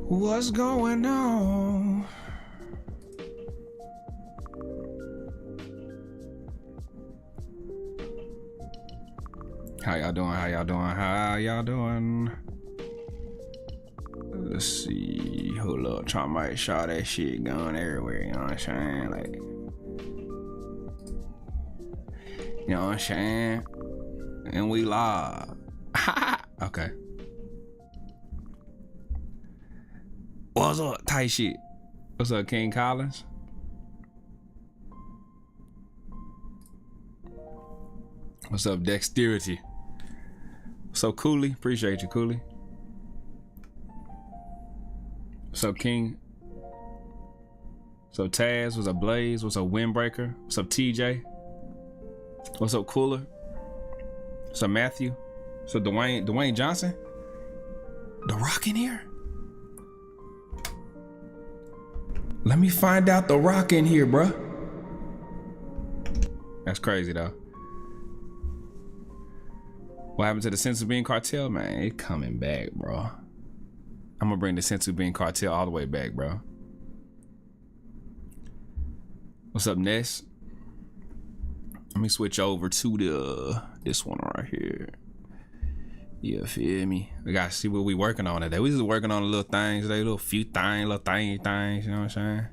What's going on? How y'all doing? How y'all doing? How y'all doing? Let's see. Hold up. Try to make sure that shit going everywhere. You know what I'm saying? Like, you know what I'm saying? And we live. Okay. What's up, tight shit? What's up, King Collins? What's up, Dexterity? What's up, Cooley? Appreciate you, Cooley. What's up, King? What's up, Taz? What's up, Blaze? What's up, Windbreaker? What's up, TJ? What's up, Cooler? What's up, Matthew? What's up, Dwayne Johnson? The Rock in here? Let me find out the Rock in here, bruh. That's crazy, though. What happened to the Sensu Bean Cartel? Man, it coming back, bro. I'm gonna bring the Sensu Bean Cartel all the way back, bro. What's up, Ness? Let me switch over to this one right here. Yeah, feel me? We gotta see what we working on today. We just working on little things today, little few things, little things, you know what I'm saying?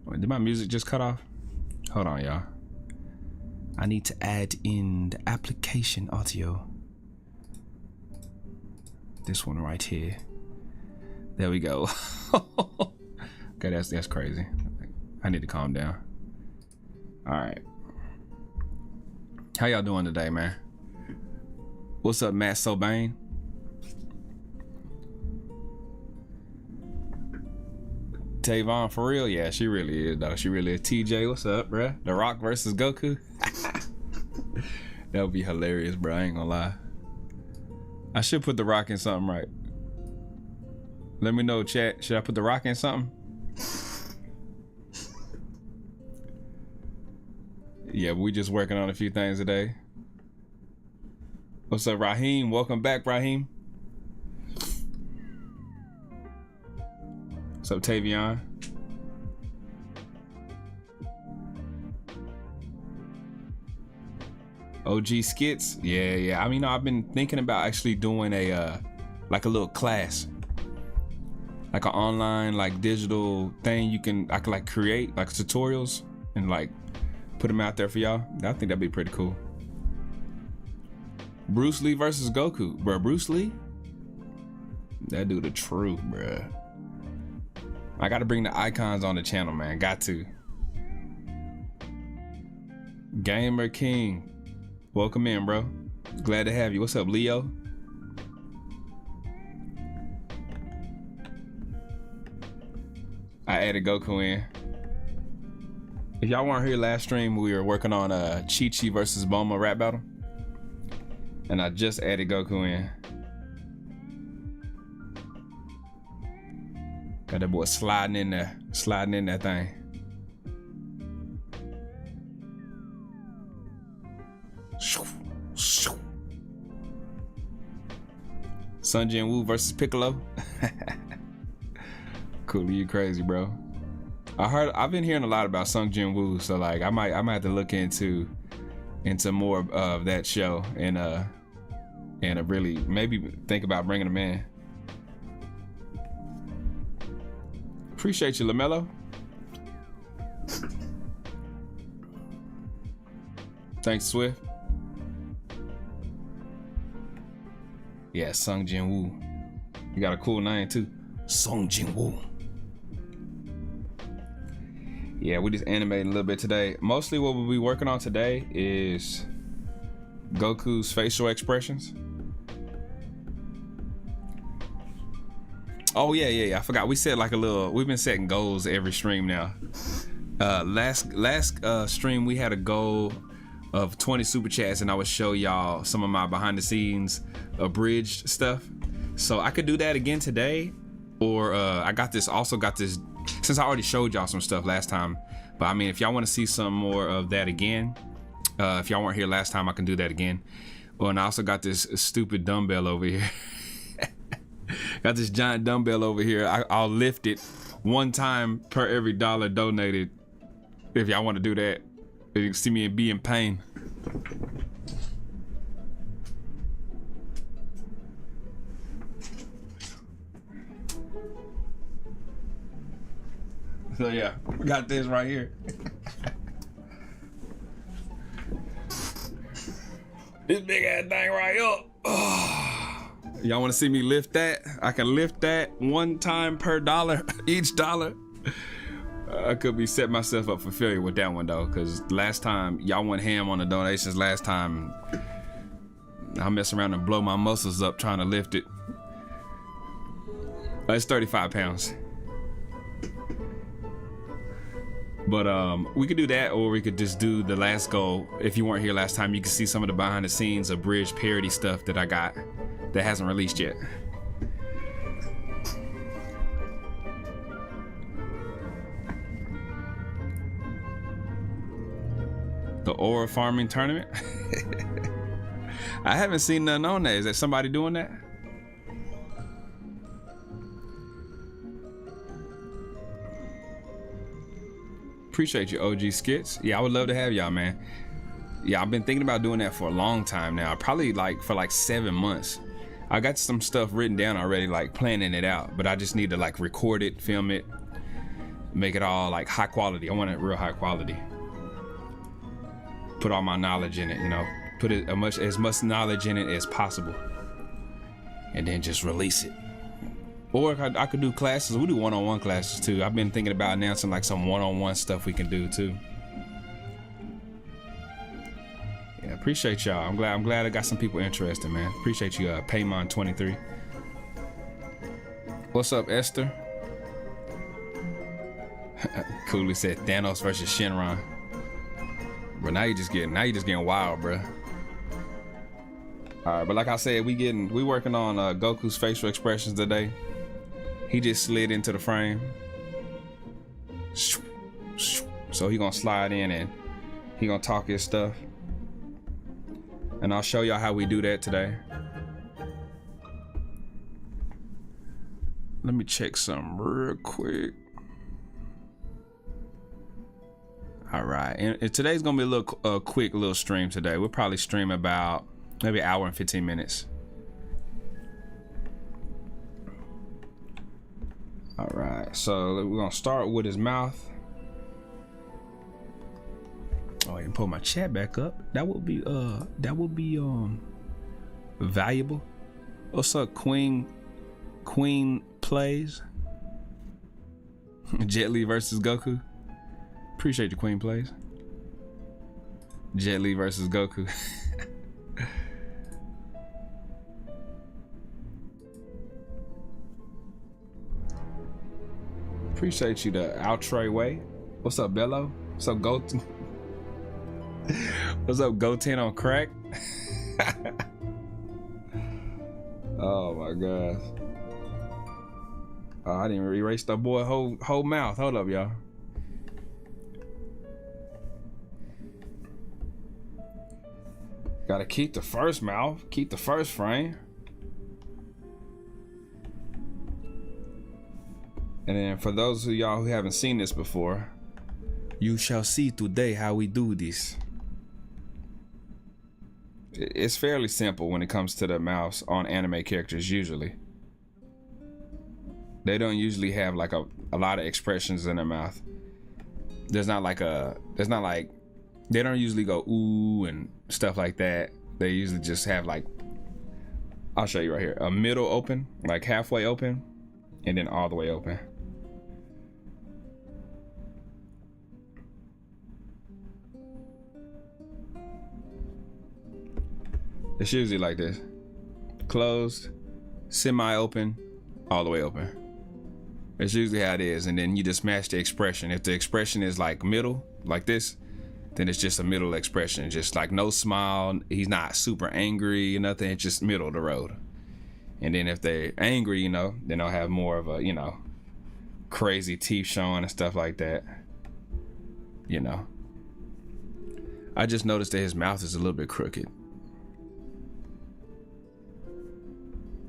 Wait, did my music just cut off? Hold on, y'all. I need to add in the application audio. This one right here. There we go. Okay, that's crazy. I need to calm down. All right. How y'all doing today, man? What's up, Matt Sobain? Tavon, for real? Yeah, she really is, though. She really is. TJ, what's up, bruh? The Rock versus Goku? That would be hilarious, bro. I ain't gonna lie. I should put the Rock in something, right? Let me know, chat. Should I put the Rock in something? Yeah, we just working on a few things today. What's up, Raheem? Welcome back, Raheem. What's up, Tavion? OG skits? Yeah. I mean, I've been thinking about actually doing a like a little class, like an online, like digital thing I can like create like tutorials and like put them out there for y'all. I think that'd be pretty cool. Bruce Lee versus Goku, bro. Bruce Lee, that dude the truth, bro. I gotta bring the icons on the channel, man. Got to. Gamer King, welcome in, bro. Glad to have you. What's up, Leo? I added Goku in. If y'all weren't here last stream, we were working on Chi-Chi versus Bulma rap battle. And I just added Goku in. Got that boy sliding in that thing. Sun Jin Woo versus Piccolo. Cool, you crazy, bro. I've been hearing a lot about Sung Jin Woo, so like I might have to look into more of that show and really maybe think about bringing him in. Appreciate you, LaMelo. Thanks, Swift. Yeah, Sung Jin Woo. You got a cool name too, Sung Jin Woo. Yeah, we just animating a little bit today. Mostly what we'll be working on today is Goku's facial expressions. Oh yeah. I forgot. We said like a little. We've been setting goals every stream now. Last stream we had a goal of 20 super chats, and I would show y'all some of my behind the scenes abridged stuff. So I could do that again today, or I got this. Also got this. Since I already showed y'all some stuff last time, but I mean, if y'all want to see some more of that again, if y'all weren't here last time, I can do that again. Oh, and I also got this stupid dumbbell over here. Got this giant dumbbell over here. I'll lift it one time per every $1 donated. If y'all want to do that, you can see me be in pain. So yeah, we got this right here. This big ass thing right up. Oh. Y'all want to see me lift that? I can lift that one time per $1, each $1. I could be set myself up for failure with that one though, because last time y'all went ham on the donations. Last time I mess around and blow my muscles up trying to lift it. It's 35 pounds. But we could do that, or we could just do the last goal. If you weren't here last time, you can see some of the behind the scenes abridged parody stuff that I got that hasn't released yet. The Aura farming tournament. I haven't seen nothing on that. Is that somebody doing that? Appreciate you, OG Skits. Yeah, I would love to have y'all, man. Yeah, I've been thinking about doing that for a long time now. Probably like for like 7 months. I got some stuff written down already, like planning it out, but I just need to like record it, film it, make it all like high quality. I want it real high quality. Put all my knowledge in it, you know, put it as much knowledge in it as possible, and then just release it. Or I could do classes. We do one-on-one classes too. I've been thinking about announcing like some one-on-one stuff we can do too. Yeah, appreciate y'all. I'm glad I got some people interested, man. Appreciate you, Paymon23. What's up, Esther? Cooley said Thanos versus Shenron. But now you just getting wild, bro. All right, but like I said, we working on Goku's facial expressions today. He just slid into the frame. So he gonna slide in and he gonna talk his stuff. And I'll show y'all how we do that today. Let me check something real quick. All right, and today's gonna be a little quick little stream today. We'll probably stream about maybe an hour and 15 minutes. All right, so we're gonna start with his mouth. Oh, I can pull my chat back up. That would be valuable. What's up, Queen Plays? Jet Li versus Goku. Appreciate you, Queen Plays. Jet Li versus Goku. Appreciate you, the Outre Way. What's up, Bello? What's up, Goten? What's up, Goten on crack? Oh my gosh. Oh, I didn't erase that boy whole mouth. Hold up, y'all. Gotta keep the first mouth, keep the first frame. And then for those of y'all who haven't seen this before, you shall see today how we do this. It's fairly simple when it comes to the mouths on anime characters usually. They don't usually have like a lot of expressions in their mouth. They don't usually go ooh and stuff like that. They usually just have like, I'll show you right here, a middle open, like halfway open, and then all the way open. It's usually like this: closed, semi-open, all the way open. It's usually how it is, and then you just match the expression. If the expression is like middle, like this, then it's just a middle expression, just like no smile. He's not super angry or nothing. It's just middle of the road. And then if they're angry, you know, then they'll have more of a, you know, crazy teeth showing and stuff like that. You know, I just noticed that his mouth is a little bit crooked.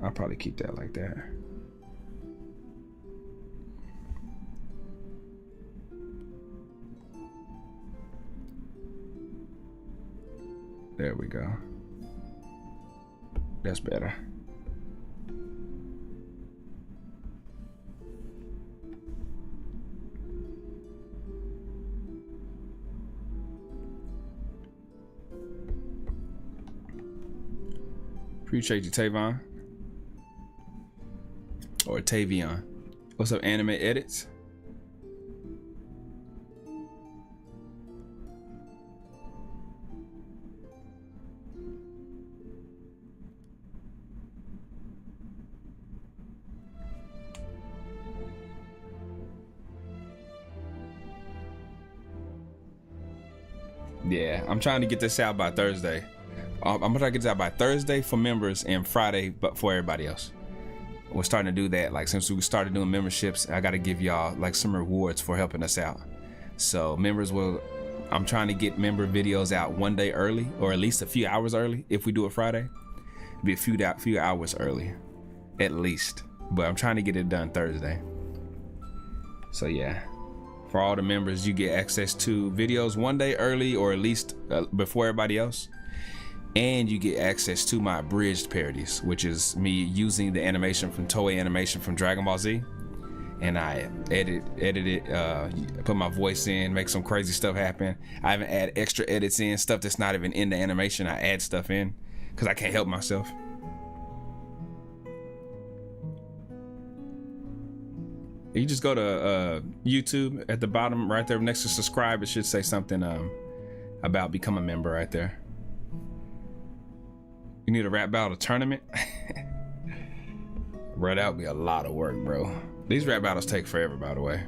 I'll probably keep that like that. There we go. That's better. Appreciate you, Tavon. Or Tavion. What's up, Anime Edits? Yeah, I'm trying to get this out by Thursday. I'm gonna try to get this out by Thursday for members and Friday but for everybody else. We're starting to do that. Like, since we started doing memberships, I gotta give y'all like some rewards for helping us out. So members will, I'm trying to get member videos out one day early, or at least a few hours early. If we do it Friday, it'll be a few hours early at least, but I'm trying to get it done Thursday. So yeah, for all the members, you get access to videos one day early, or at least before everybody else. And you get access to my abridged parodies, which is me using the animation from Toei Animation from Dragon Ball Z. And I edit it, put my voice in, make some crazy stuff happen. I even add extra edits in, stuff that's not even in the animation. I add stuff in because I can't help myself. You just go to YouTube at the bottom right there next to subscribe. It should say something about become a member right there. You need a rap battle tournament? Bro, that would be a lot of work, bro. These rap battles take forever, by the way.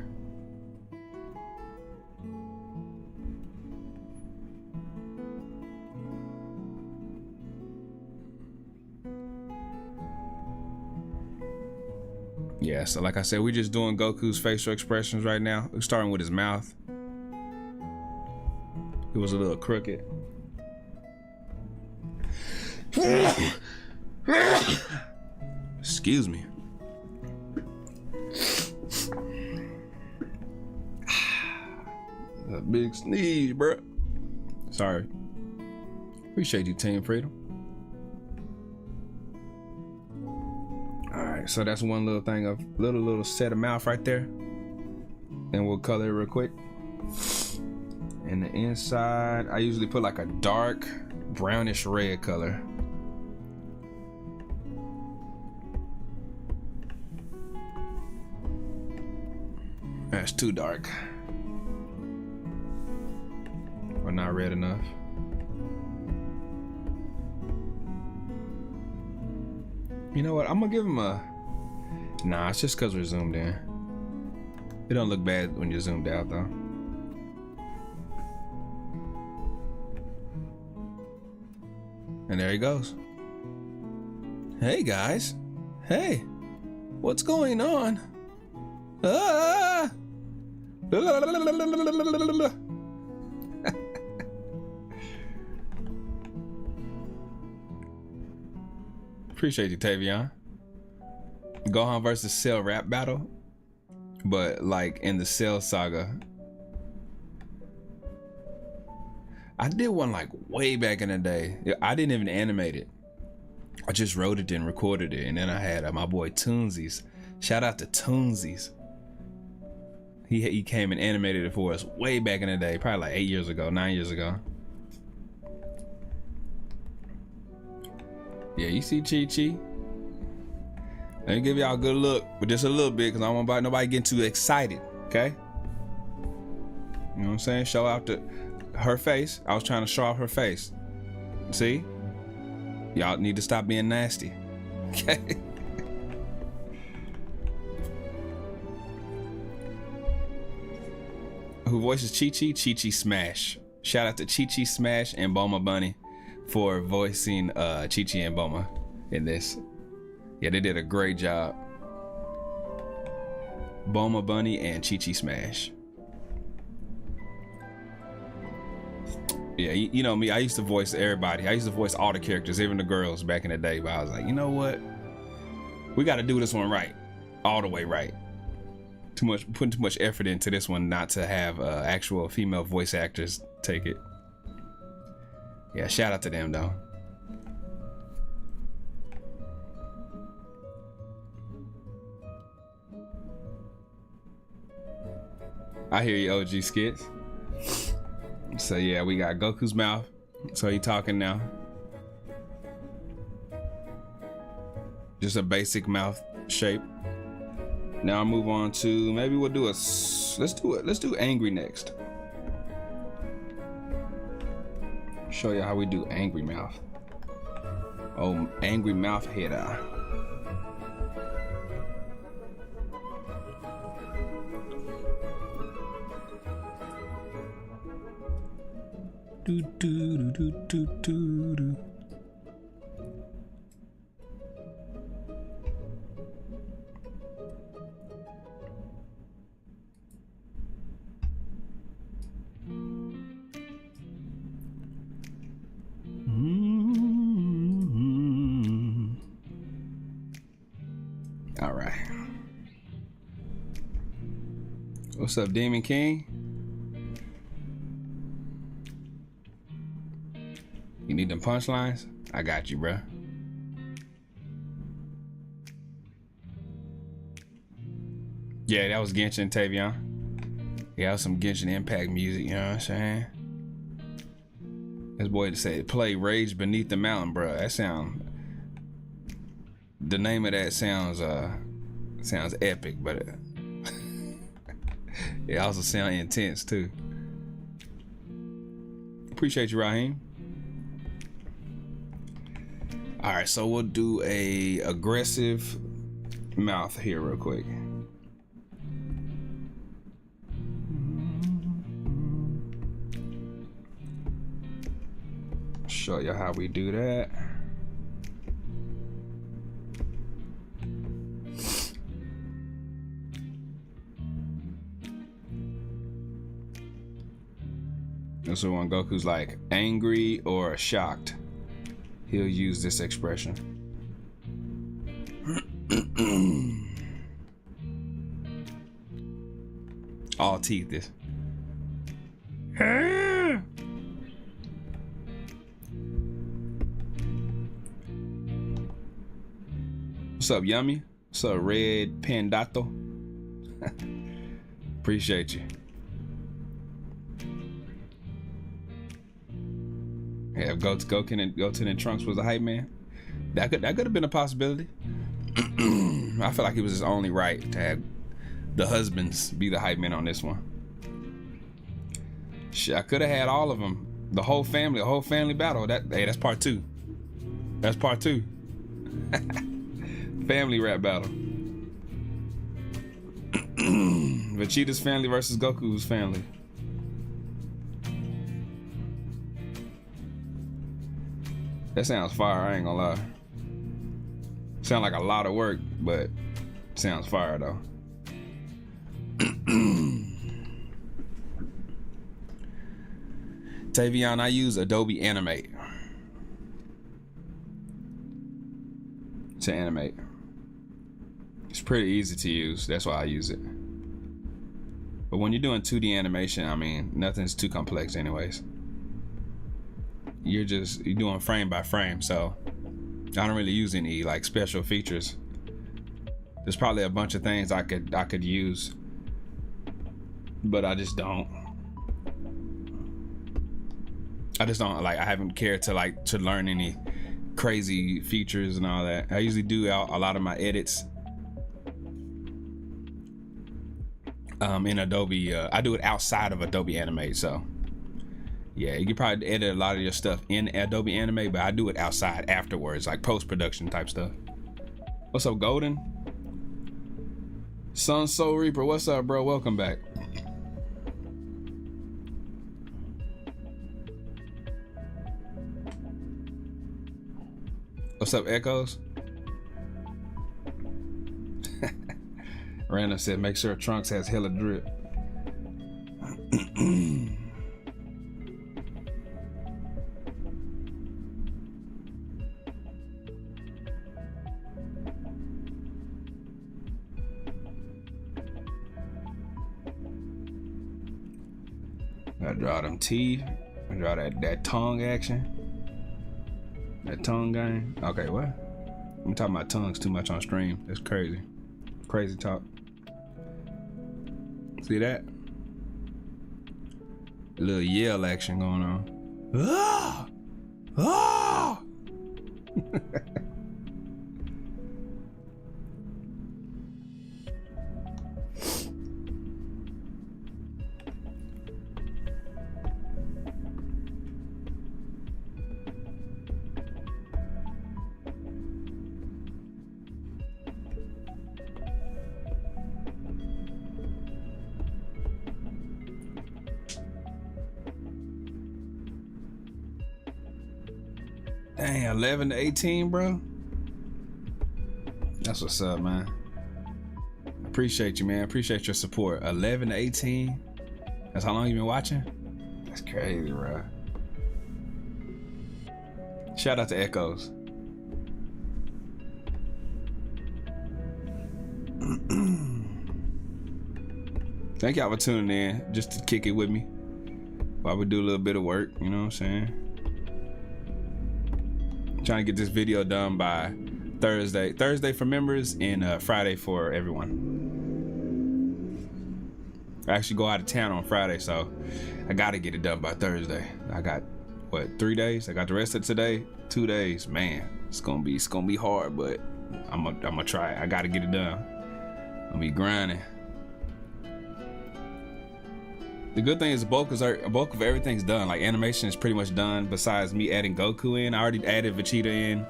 Yeah, so like I said, we're just doing Goku's facial expressions right now. We're starting with his mouth. It was a little crooked. Excuse me. A big sneeze, bro. Sorry. Appreciate you, Team Freedom. Alright, so that's one little thing of little set of mouth right there. And we'll color it real quick. And the inside, I usually put like a dark brownish red color. That's too dark. Or not red enough. You know what? I'm gonna give him a... Nah, it's just because we're zoomed in. It don't look bad when you're zoomed out though. And there he goes. Hey guys. Hey. What's going on? Ah! Appreciate you, Tavion. Gohan versus Cell rap battle, but like in the Cell saga. I did one like way back in the day. I didn't even animate it. I just wrote it and recorded it, and then I had my boy Toonsies. Shout out to Toonsies. He came and animated it for us way back in the day, probably like 8 years ago, 9 years ago. Yeah, you see Chi-Chi? Let me give y'all a good look, but just a little bit, because I don't want nobody getting too excited, okay? You know what I'm saying? Show out her face. I was trying to show off her face. See? Y'all need to stop being nasty. Okay. Who voices Chi-Chi? Chi-Chi Smash. Shout out to Chi-Chi Smash and Bulma Bunny for voicing Chi-Chi and Bulma in this. Yeah, they did a great job. Bulma Bunny and Chi-Chi Smash. Yeah, you know me, I used to voice everybody. I used to voice all the characters, even the girls back in the day, but I was like, you know what? We got to do this one right. All the way right. Putting too much effort into this one not to have actual female voice actors take it. Yeah, shout out to them though. I hear you, OG Skits. So yeah, we got Goku's mouth. So he talking now. Just a basic mouth shape. Now I'll move on to, maybe we'll do let's do angry next. Show you how we do angry mouth. Oh, angry mouth header. Do do do do do do do. All right. What's up, Demon King? You need them punchlines? I got you, bruh. Yeah, that was Genshin, Tavion. Yeah, that was some Genshin Impact music, you know what I'm saying? This boy said, play Rage Beneath the Mountain, bruh. That sound... The name of that sounds epic, but it also sounds intense, too. Appreciate you, Raheem. All right, so we'll do a aggressive mouth here real quick. Show you how we do that. This is when Goku's like angry or shocked. He'll use this expression. All teeth this. What's up, Yummy? What's up, Red Pandato? Appreciate you. Yeah, if Goten and Trunks was a hype man, that could have been a possibility. I feel like it was his only right to have the husbands be the hype men on this one. Shit, I could have had all of them, the whole family battle. That's part 2. That's part 2. Family rap battle. Vegeta's family versus Goku's family. That sounds fire, I ain't gonna lie. Sound like a lot of work, but sounds fire though. Tavion, I use Adobe Animate to animate. It's pretty easy to use, that's why I use it. But when you're doing 2D animation, I mean, nothing's too complex anyways. You're doing frame by frame, so I don't really use any like special features. There's probably a bunch of things I could use, but I just don't like, I haven't cared to learn any crazy features and all that. I usually do a lot of my edits in Adobe. I do it outside of Adobe Animate, so Yeah, you can probably edit a lot of your stuff in Adobe Animate, but I do it outside afterwards, like post-production type stuff. What's up, Golden? Sun Soul Reaper, what's up, bro? Welcome back. What's up, Echoes? Random said, make sure Trunks has hella drip. Gotta draw them teeth. I draw that tongue action. That tongue game. Okay, what? I'm talking about tongues too much on stream. That's crazy. Crazy talk. See that? A little yell action going on. Ah! Ah! Dang, 11 to 18, bro. That's what's up, man. Appreciate you, man. Appreciate your support. 11 to 18. That's how long you been watching? That's crazy, bro. Shout out to Echoes. Thank y'all for tuning in just to kick it with me while we do a little bit of work, you know what I'm saying? Trying to get this video done by Thursday. Thursday for members and Friday for everyone. I actually go out of town on Friday, so I gotta get it done by Thursday. I got what, 3 days? I got the rest of today, 2 days. Man, it's gonna be hard, but I'm gonna try it. I gotta get it done. I'm gonna be grinding. The good thing is the bulk of everything's done. Like animation is pretty much done besides me adding Goku in. I already added Vegeta in.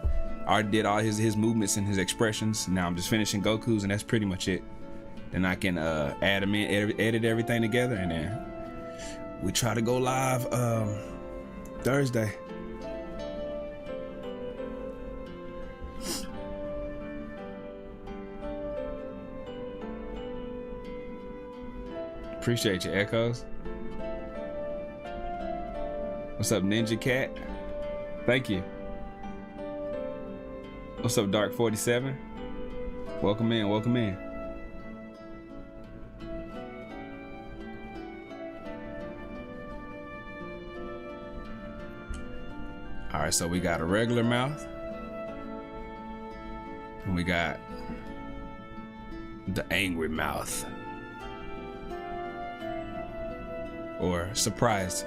I already did all his movements and his expressions. Now I'm just finishing Goku's and that's pretty much it. Then I can add them in, edit everything together, and then we try to go live Thursday. Appreciate you, Echoes. What's up, Ninja Cat? Thank you. What's up, Dark 47? Welcome in, welcome in. All right, so we got a regular mouth, and we got the angry mouth, or surprised.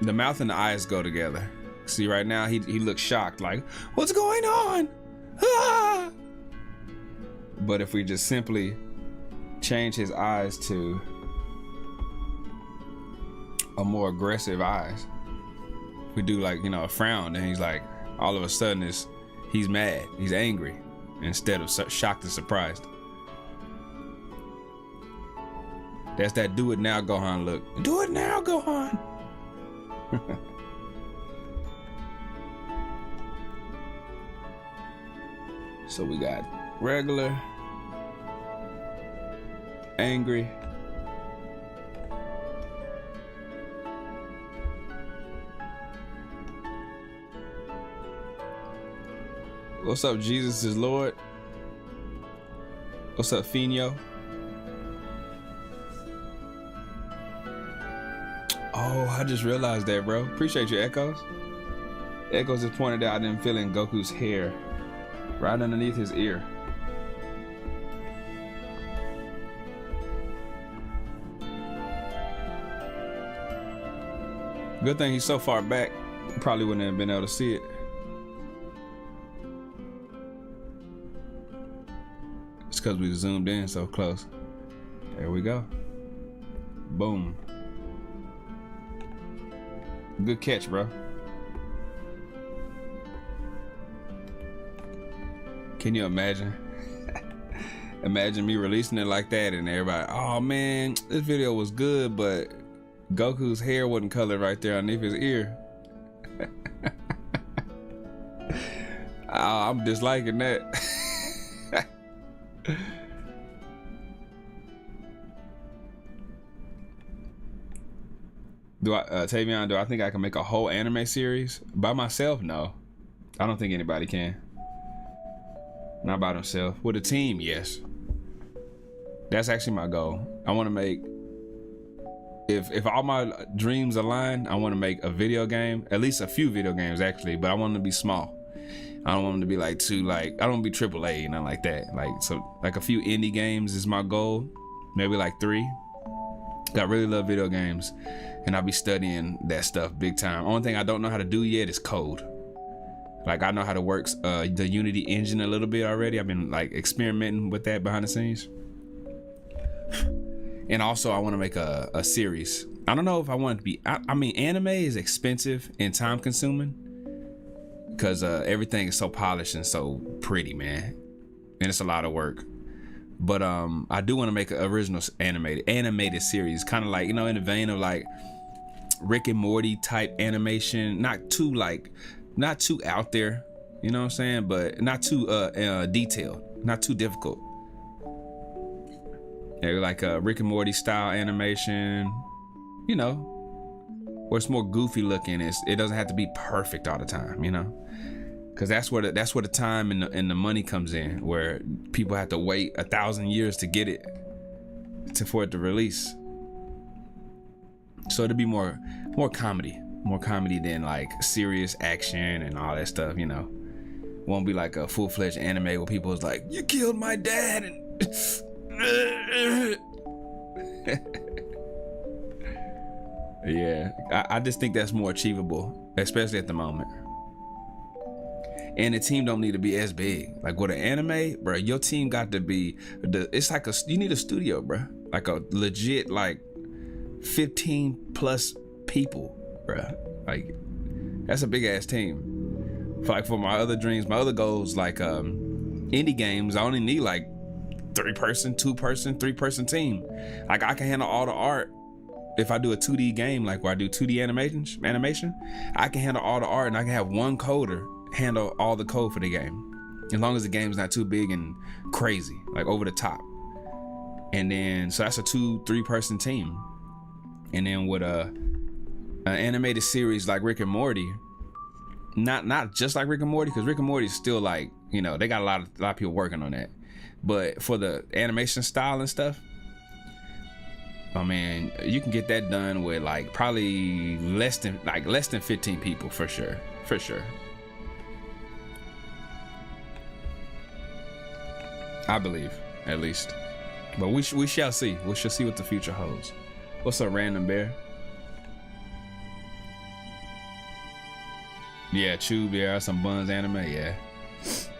The mouth and the eyes go together. See, right now he looks shocked, like, what's going on? Ah! But if we just simply change his eyes to a more aggressive eyes, we do, like, you know, a frown, and he's like, all of a sudden he's mad, he's angry, instead of shocked and surprised. That's that do it now, Gohan look. Do it now, Gohan. So we got regular, angry, what's up, Jesus is Lord? What's up, Fino? Oh, I just realized that, bro. Appreciate you, Echoes. Echoes has pointed out I didn't feel in Goku's hair, right underneath his ear. Good thing he's so far back, probably wouldn't have been able to see it. It's because we zoomed in so close. There we go. Boom. Good catch, bro. Can you imagine? Imagine me releasing it like that and everybody, oh man, this video was good, but Goku's hair wasn't colored right there underneath his ear. I'm disliking that. Tavion, do I think I can make a whole anime series? By myself? No. I don't think anybody can. Not by themselves. With a team, yes. That's actually my goal. I want to make, if all my dreams align, I want to make a video game, at least a few video games actually, but I want them to be small. I don't want them to be like I don't want to be AAA, nothing like that. Like a few indie games is my goal. Maybe like 3. I really love video games and I'll be studying that stuff big time. Only thing I don't know how to do yet is code. Like I know how to work the Unity engine a little bit already. I've been like experimenting with that behind the scenes. And also I want to make a series. I don't know if I want it to be, I mean, anime is expensive and time consuming because everything is so polished and so pretty, man. And it's a lot of work. But I do want to make an original animated series, kind of like, you know, in the vein of like Rick and Morty type animation, not too out there, you know what I'm saying, but not too detailed, not too difficult. Yeah, like a Rick and Morty style animation, you know, where it's more goofy looking. It doesn't have to be perfect all the time, you know, because that's where the time and the money comes in, where people have to wait 1,000 years to get it, for it to release. So it'll be more comedy than like serious action and all that stuff, you know. Won't be like a full-fledged anime where people is like, you killed my dad and yeah, I just think that's more achievable, especially at the moment. And the team don't need to be as big. Like with an anime, bro, your team got to be it's like you need a studio, bro. Like a legit like 15 plus people, bro. Like that's a big ass team. For my other dreams, my other goals, like indie games, I only need like 3-person, 2-person, 3-person team. Like I can handle all the art. If I do a 2D game, like where I do 2D animation, I can handle all the art and I can have one coder handle all the code for the game, as long as the game's not too big and crazy, like over the top. And then so that's a 2-3-person team. And then with an animated series like Rick and Morty, not just like Rick and Morty, because Rick and Morty is still like, you know, they got a lot of people working on that. But for the animation style and stuff, I mean, you can get that done with like probably less than 15 people for sure. I believe, at least. But we shall see. We shall see what the future holds. What's up, Random Bear? Yeah, Chube, yeah, some Buns anime, yeah.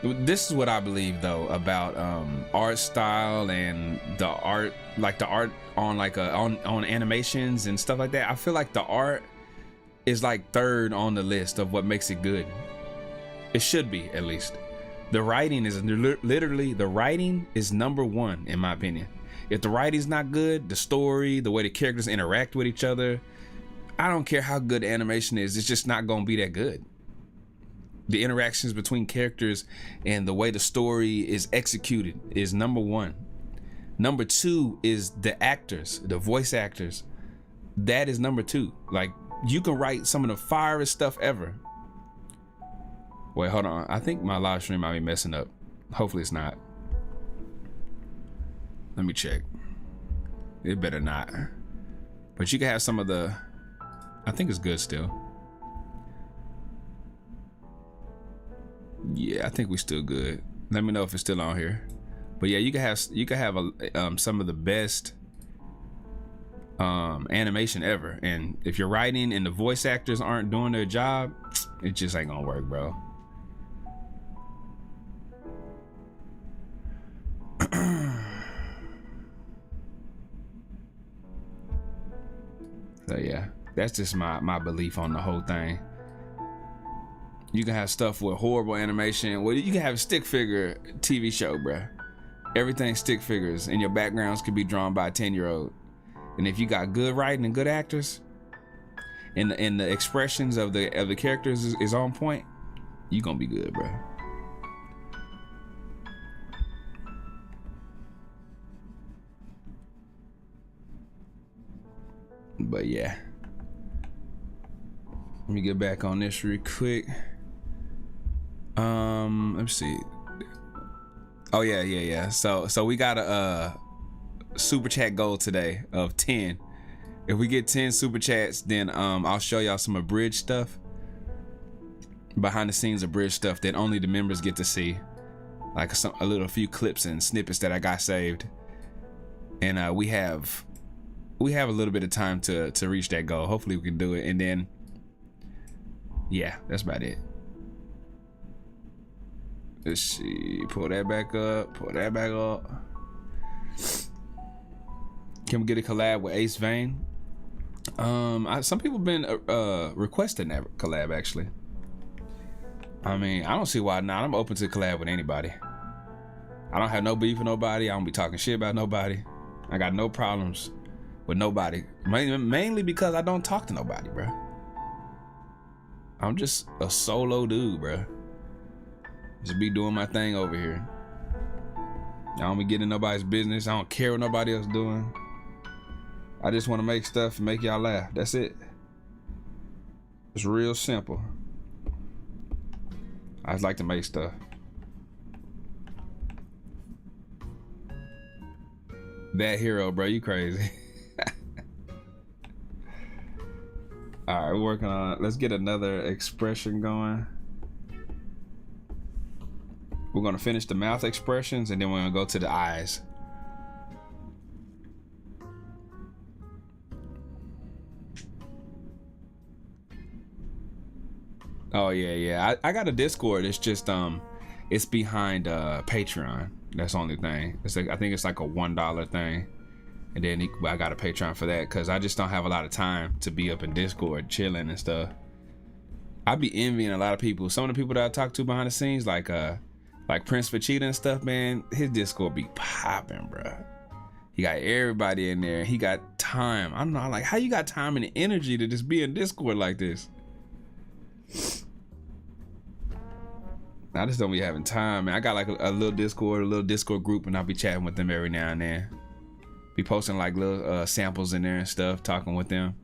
This is what I believe though about art style and the art, like the art on like on animations and stuff like that. I feel like the art is like 3rd on the list of what makes it good. It should be, at least. The writing is literally, the writing is number 1 in my opinion. If the writing's not good, the story, the way the characters interact with each other, I don't care how good the animation is, it's just not gonna be that good. The interactions between characters and the way the story is executed is number 1. Number 2 is the actors, the voice actors. That is number 2. Like, you can write some of the firest stuff ever. Wait, hold on. I think my live stream might be messing up. Hopefully it's not. Let me check. It better not. But you can have some of the, I think it's good still. Yeah, I think we still good. Let me know if it's still on here. But yeah, you can have some of the best animation ever. And if you're writing and the voice actors aren't doing their job, it just ain't gonna work, bro. So yeah, That's just my belief on the whole thing. You can have stuff with horrible animation. Well, you can have a stick figure TV show, bruh. Everything stick figures, and your backgrounds can be drawn by a 10-year-old. And if you got good writing and good actors, and the expressions of the characters is on point, you gonna be good, bruh. But yeah, let me get back on this real quick. Let me see. Oh yeah. So we got a super chat goal today of 10. If we get 10 super chats, then I'll show y'all some abridged stuff, behind the scenes abridged stuff that only the members get to see, like a few clips and snippets that I got saved. And we have a little bit of time to reach that goal. Hopefully we can do it, and then yeah, that's about it. Let's see, pull that back up. Can we get a collab with Ace Vane? Some people been requesting that collab, actually. I mean, I don't see why not. I'm open to collab with anybody. I don't have no beef with nobody. I don't be talking shit about nobody. I got no problems with nobody. Mainly because I don't talk to nobody, bro. I'm just a solo dude, bro. Just be doing my thing over here. I don't be getting in nobody's business. I don't care what nobody else doing. I just want to make stuff and make y'all laugh. That's it. It's real simple. I just like to make stuff. That hero, bro, you crazy. All right, we're working on. Let's get another expression going. We're gonna finish the mouth expressions, and then we're gonna go to the eyes. Oh yeah. I got a Discord. It's just it's behind Patreon. That's the only thing. It's like, I think it's like a $1 thing, and then I got a Patreon for that because I just don't have a lot of time to be up in Discord chilling and stuff. I be envying a lot of people. Some of the people that I talk to behind the scenes, like Prince Vegeta and stuff, man, his Discord be popping, bro. He got everybody in there. He got time. I don't know, like, how you got time and energy to just be in Discord like this? I just don't be having time, man. I got like a little Discord group, and I'll be chatting with them every now and then. Be posting like little samples in there and stuff, talking with them.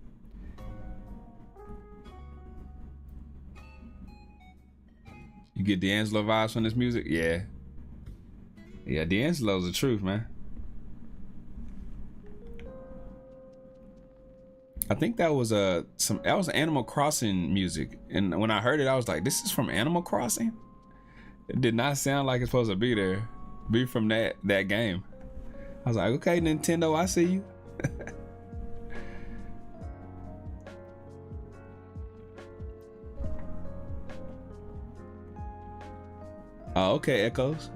You get D'Angelo vibes from this music? Yeah. Yeah, D'Angelo's the truth, man. I think that was Animal Crossing music, and when I heard it, I was like, "This is from Animal Crossing." It did not sound like it's supposed to be there. Be from that game. I was like, "Okay, Nintendo, I see you." Oh, okay, Echoes.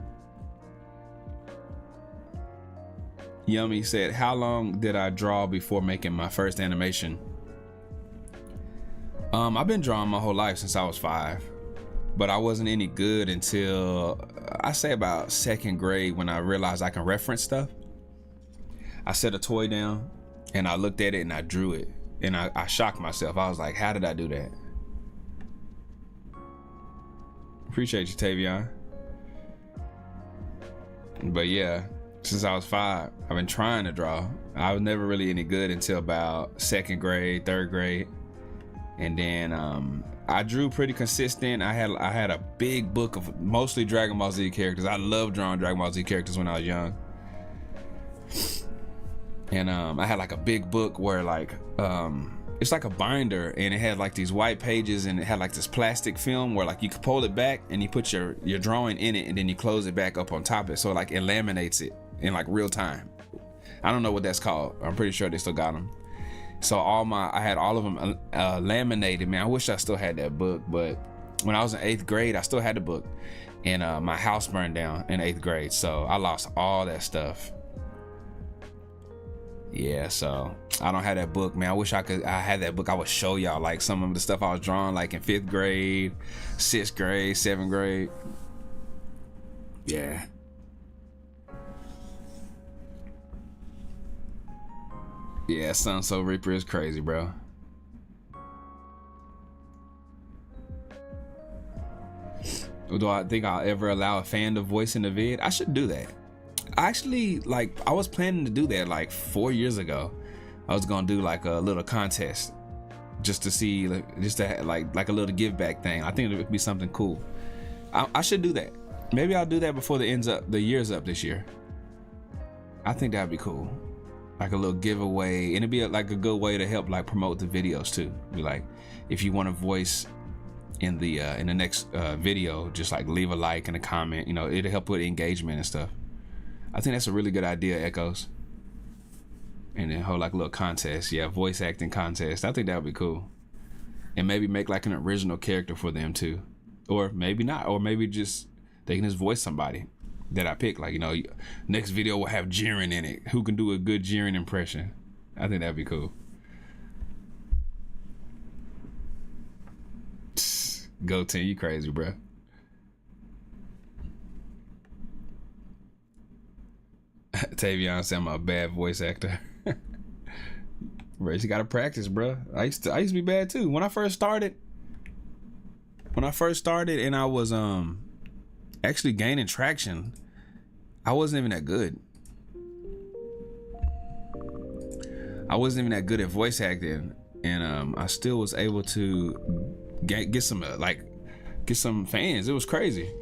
Yummy said, how long did I draw before making my first animation? I've been drawing my whole life since I was 5, but I wasn't any good until I say about 2nd grade, when I realized I can reference stuff. I set a toy down and I looked at it and I drew it, and I shocked myself. I was like, how did I do that? Appreciate you, Tavion. But yeah, since I was 5, I've been trying to draw. I was never really any good until about 2nd grade, 3rd grade. And then I drew pretty consistent. I had a big book of mostly Dragon Ball Z characters. I loved drawing Dragon Ball Z characters when I was young. And I had like a big book where like it's like a binder, and it had like these white pages, and it had like this plastic film where like you could pull it back and you put your drawing in it, and then you close it back up on top of it, so like it laminates it in like real time. I don't know what that's called. I'm pretty sure they still got them. So I had all of them laminated, man. I wish I still had that book, but when I was in 8th grade, I still had the book, and my house burned down in 8th grade, so I lost all that stuff. Yeah, so I don't have that book, man. I wish I had that book. I would show y'all like some of the stuff I was drawing like in 5th grade, 6th grade, 7th grade. Yeah. Yeah, Sunso Reaper is crazy, bro. Do I think I'll ever allow a fan to voice in the vid? I should do that. Actually, like, I was planning to do that like 4 years ago. I was gonna do like a little contest just to see, just to like a little give back thing. I think it would be something cool. I should do that. Maybe I'll do that before the year's up this year. I think that'd be cool. Like a little giveaway, and it'd be like a good way to help like promote the videos too. Be like, if you want to voice in the next video, just like leave a like and a comment. You know, it'll help with engagement and stuff. I think that's a really good idea, Echoes. And then hold like a little contest, yeah, voice acting contest. I think that would be cool. And maybe make like an original character for them too, or maybe not, or maybe just they can just voice somebody that I pick. Like, you know, next video will have Jiren in it. Who can do a good Jiren impression? I think that'd be cool. Go team, you crazy, bro. Tavion said I'm a bad voice actor. Bro, you gotta practice, bro. I used to be bad too. When I first started and I was actually gaining traction, I wasn't even that good. I wasn't even that good at voice acting, and I still was able to get some fans. It was crazy.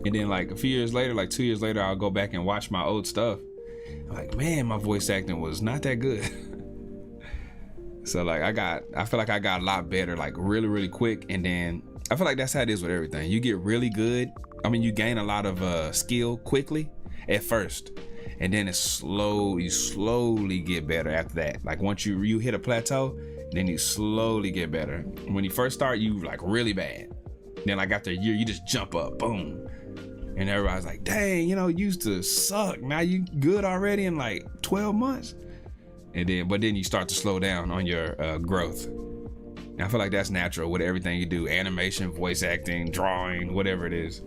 And then like a few years later, like 2 years later, I'll go back and watch my old stuff. I'm like, man, my voice acting was not that good. So like I feel like I got a lot better like really, really quick. And then I feel like that's how it is with everything. You get really good. I mean, you gain a lot of skill quickly at first, and then you slowly get better after that. Like once you hit a plateau, then you slowly get better. When you first start, you like really bad. Then like after a year, you just jump up, boom. And everybody's like, dang, you know, you used to suck. Now you good already in like 12 months. But then you start to slow down on your growth. And I feel like that's natural with everything you do. Animation, voice acting, drawing, whatever it is.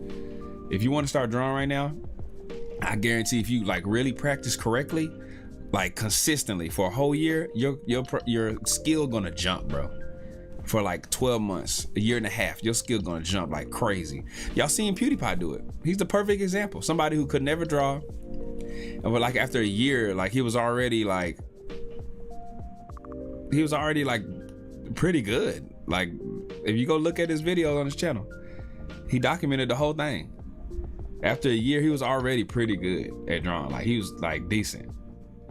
If you want to start drawing right now, I guarantee if you like really practice correctly, like consistently for a whole year, your skill gonna jump, bro. For like 12 months, a year and a half, your skill gonna jump like crazy. Y'all seen PewDiePie do it. He's the perfect example. Somebody who could never draw, but like after a year, like he was already like pretty good. Like if you go look at his videos on his channel, he documented the whole thing. After a year, he was already pretty good at drawing. Like he was like decent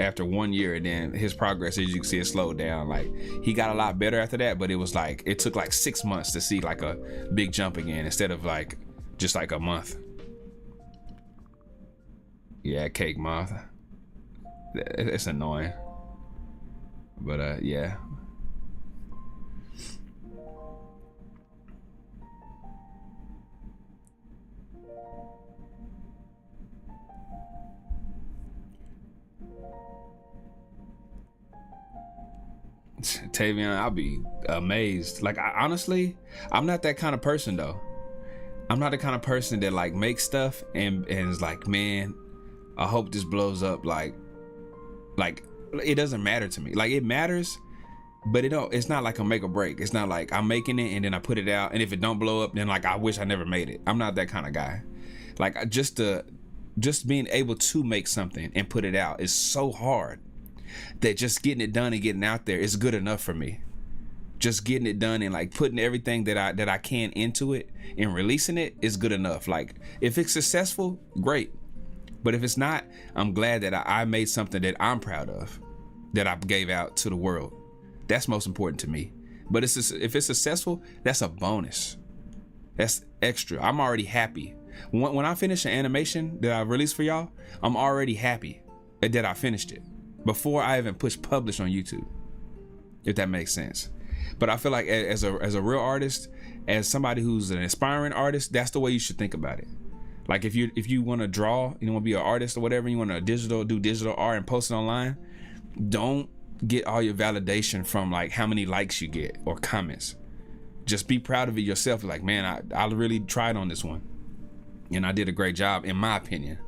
after 1 year, and then his progress, as you can see, it slowed down. Like he got a lot better after that, but it was like it took like 6 months to see like a big jump again instead of like just like a month. Yeah, Cake Moth. It's annoying, but yeah. Tavion, I'll be amazed. Like honestly, I'm not that kind of person though. I'm not the kind of person that like makes stuff and is like, man, I hope this blows up. Like it doesn't matter to me. Like it matters, but it's not like a make or break. It's not like I'm making it and then I put it out, and if it don't blow up, then like I wish I never made it. I'm not that kind of guy. Like just being able to make something and put it out is so hard that just getting it done and getting out there is good enough for me. Just getting it done and like putting everything that I can into it and releasing it is good enough. Like if it's successful, great. But if it's not, I'm glad that I made something that I'm proud of, that I gave out to the world. That's most important to me. But if it's successful, that's a bonus. That's extra. I'm already happy. When I finish an animation that I released for y'all, I'm already happy that I finished it before I even push publish on YouTube, if that makes sense. But I feel like as a real artist, as somebody who's an aspiring artist, that's the way you should think about it. Like if you want to draw, you want to be an artist or whatever, you want to do digital art and post it online, don't get all your validation from like how many likes you get or comments. Just be proud of it yourself. Like, man, I really tried on this one and I did a great job in my opinion,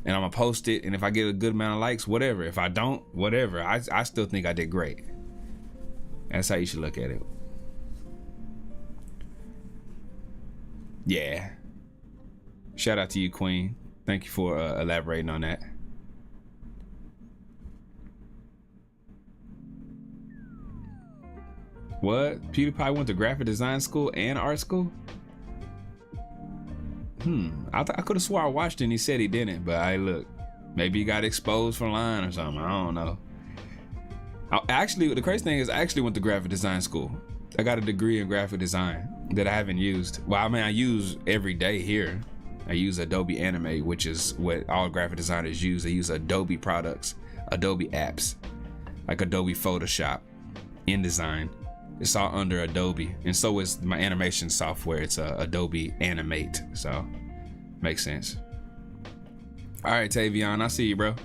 and I'm gonna post it, and if I get a good amount of likes, whatever. If I don't, whatever. I still think I did great. That's how you should look at it. Yeah, shout out to you, Queen. Thank you for elaborating on that. What? PewDiePie went to graphic design school and art school? I could have swore I watched it and he said he didn't, but I look, maybe he got exposed for lying or something. I don't know. Actually, the crazy thing is I actually went to graphic design school. I got a degree in graphic design that I haven't used. Well, I mean, I use every day here. I use Adobe Animate, which is what all graphic designers use. They use Adobe products, Adobe apps, like Adobe Photoshop, InDesign. It's all under Adobe, and so is my animation software. It's Adobe Animate, so makes sense. All right, Tavion, I see you, bro.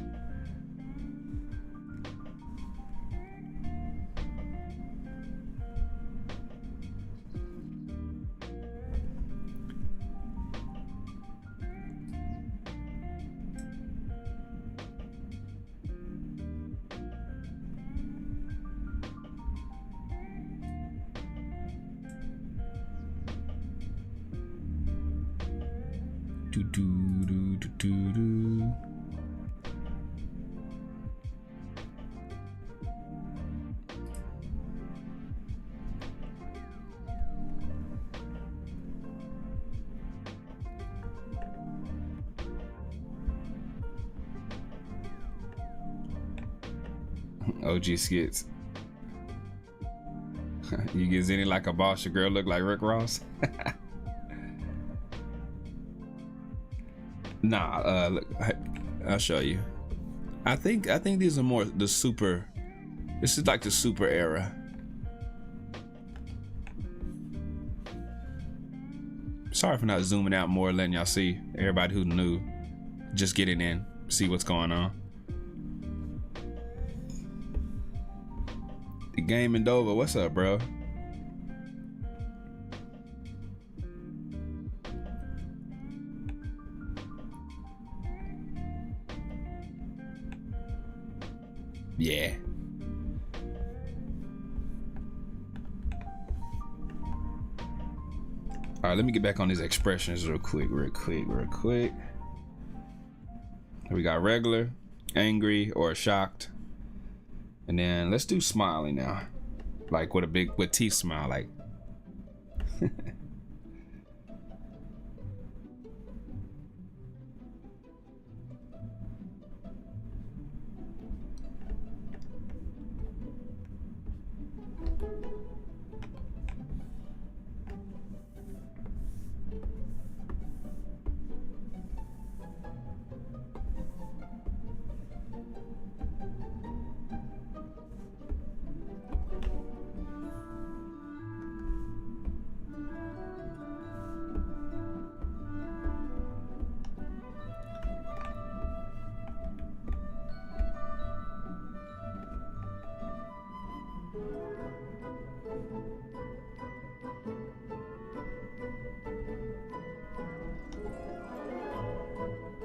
OG skits. You get Zenny like a boss, your girl look like Rick Ross. Nah, look, I'll show you. I think these are more the super. This is like the super era. Sorry for not zooming out more, letting y'all see everybody who knew. Just getting in, see what's going on. The game in Dover, what's up, bro? Yeah. All right, let me get back on these expressions real quick. We got regular, angry, or shocked. And then let's do smiling now. Like with teeth smile, like.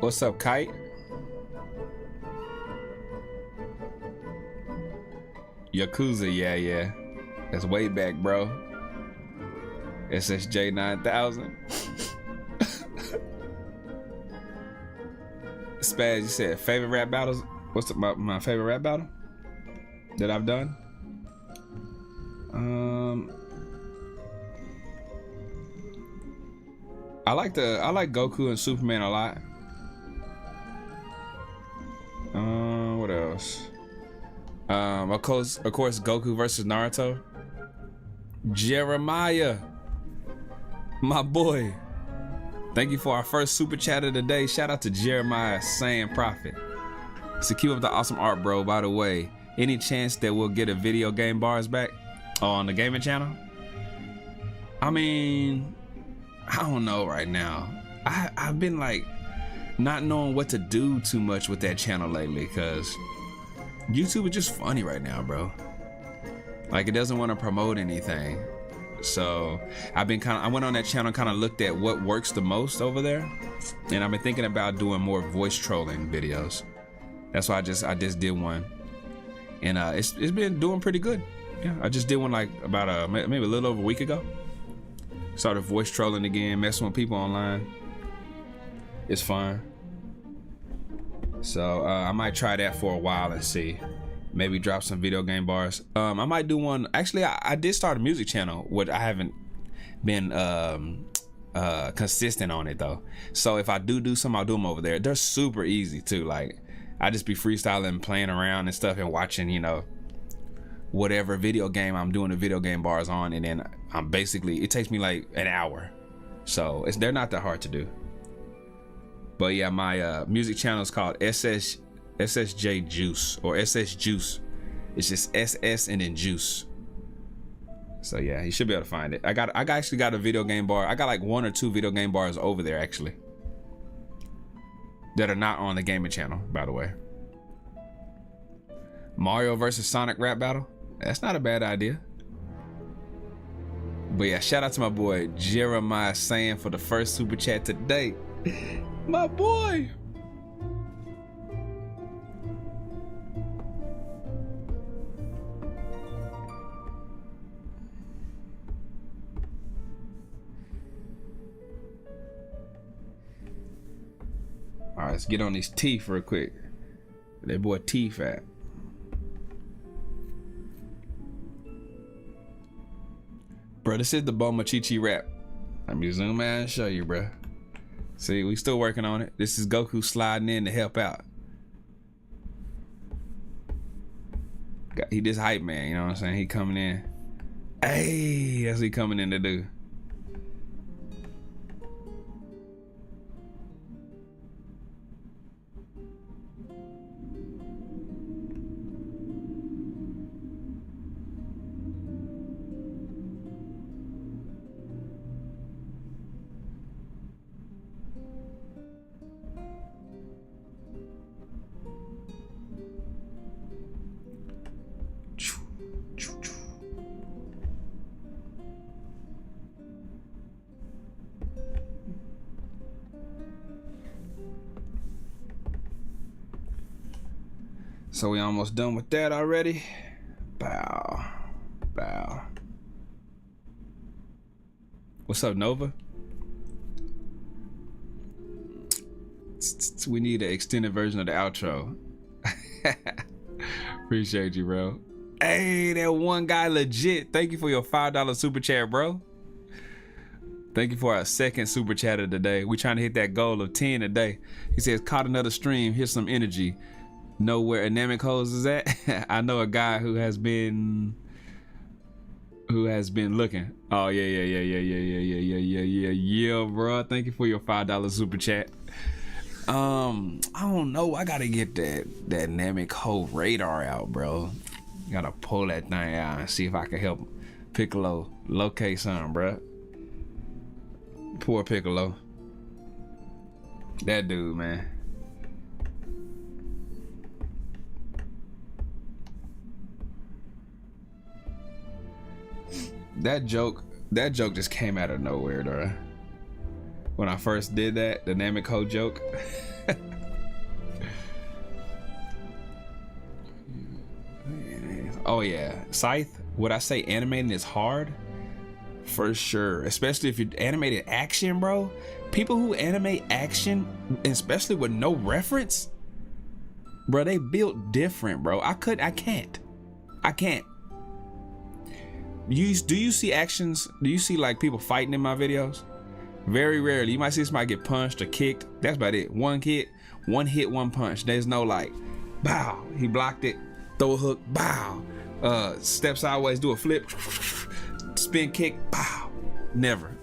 What's up, Kite? Yakuza, yeah. That's way back, bro. SSJ 9000. Spaz, you said favorite rap battles? What's my favorite rap battle that I've done? I like Goku and Superman a lot. What else? Of course, Goku versus Naruto. Jeremiah, my boy. Thank you for our first super chat of the day. Shout out to Jeremiah, Saiyan Prophet. So keep up the awesome art, bro. By the way, any chance that we'll get a video game bars back on the gaming channel? I mean, I don't know right now. I've been like not knowing what to do too much with that channel lately, because YouTube is just funny right now, bro. Like, it doesn't want to promote anything. So I went on that channel, kind of looked at what works the most over there, and I've been thinking about doing more voice trolling videos. That's why I just did one, and it's been doing pretty good. Yeah, I just did one like about maybe a little over a week ago. Started voice trolling again, messing with people online. It's fun. So I might try that for a while and see. Maybe drop some video game bars. I might do one. Actually, I did start a music channel. What I haven't been consistent on it though. So if I do some, I'll do them over there. They're super easy too. Like, I just be freestyling, playing around and stuff, and watching, you know, whatever video game I'm doing the video game bars on, and then I'm basically, it takes me like an hour. So they're not that hard to do. But yeah, my music channel is called SSJ Juice, or SS Juice. It's just SS and then Juice. So yeah, you should be able to find it. I actually got a video game bar. I got like 1 or 2 video game bars over there actually, that are not on the gaming channel, by the way. Mario versus Sonic rap battle. That's not a bad idea. But yeah, shout out to my boy Jeremiah saying for the first super chat today. My boy. All right, let's get on these teeth real quick. That boy teeth at. Bro, this is the Bulma Chi rap. Let me zoom out and show you, bro. See, we still working on it. This is Goku sliding in to help out. He this hype man, you know what I'm saying? He coming in. Hey, that's what he coming in to do. So we almost done with that already. Bow, bow. What's up, Nova? We need an extended version of the outro. Appreciate you, bro. Hey, that one guy legit. Thank you for your $5 super chat, bro. Thank you for our second super chat of the day. We're trying to hit that goal of 10 a day. He says, caught another stream. Here's some energy. Know where Anemic Hose is at? I know a guy who has been looking. Oh yeah, bro. Thank you for your $5 super chat. I don't know. I gotta get that Anemic Hose radar out, bro. Gotta pull that thing out and see if I can help Piccolo locate something, bro. Poor Piccolo. That dude, man. That joke just came out of nowhere, though. When I first did that, the Namiko joke. Oh yeah, Scythe, would I say animating is hard? For sure, especially if you animated action, bro. People who animate action, especially with no reference, bro, they built different, bro. I can't. Do you see actions? Do you see like people fighting in my videos? Very rarely. You might see somebody get punched or kicked. That's about it. One hit, one punch. There's no like, bow, he blocked it, throw a hook, bow, step sideways, do a flip, spin kick, bow. Never.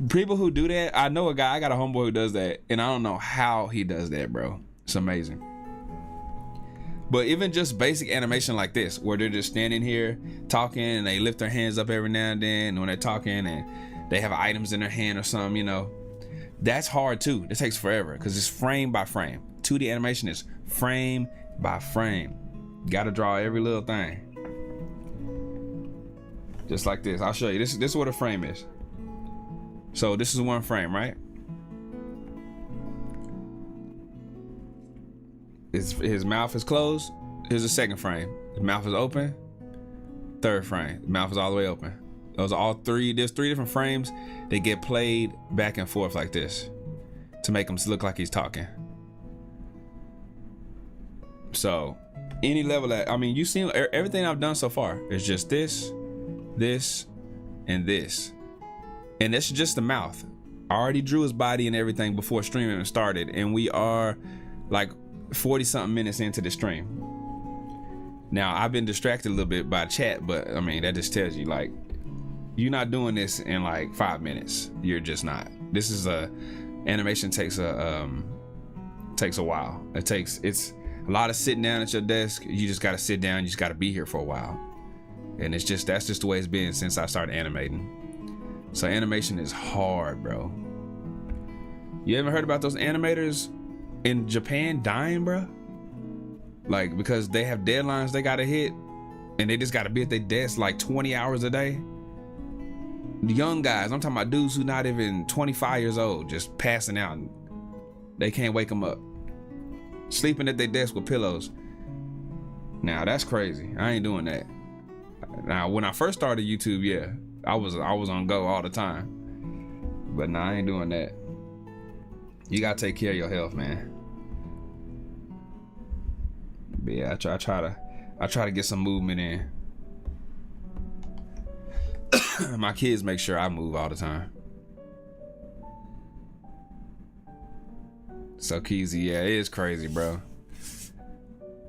People who do that, I know a guy, I got a homeboy who does that, and I don't know how he does that, bro. It's amazing. But even just basic animation like this, where they're just standing here talking and they lift their hands up every now and then when they're talking and they have items in their hand or something, you know, that's hard too. It takes forever because it's frame by frame. 2D animation is frame by frame. You gotta draw every little thing. Just like this. I'll show you. This is what a frame is. So this is one frame, right? His mouth is closed. Here's the second frame. His mouth is open. Third frame. The mouth is all the way open. Those are all three. There's three different frames. They get played back and forth like this to make him look like he's talking. So any level that, I mean, you've seen everything I've done so far. It's just this, and this. And that's just the mouth. I already drew his body and everything before streaming started. And we are like 40 something minutes into the stream. Now I've been distracted a little bit by chat, but I mean, that just tells you, like, you're not doing this in like 5 minutes. You're just not. This is animation takes a while. It's a lot of sitting down at your desk. You just got to sit down. You just got to be here for a while. And that's just the way it's been since I started animating. So animation is hard, bro. You ever heard about those animators in Japan dying, bro? Like, because they have deadlines they gotta hit, and they just gotta be at their desk like 20 hours a day. The young guys, I'm talking about dudes who not even 25 years old, just passing out, and they can't wake them up, sleeping at their desk with pillows. Now that's crazy. I ain't doing that. Now when I first started YouTube, yeah, I was on go all the time, but nah, I ain't doing that. You gotta take care of your health, man. But yeah, I try to get some movement in. My kids make sure I move all the time. So Keezy, yeah, it is crazy, bro.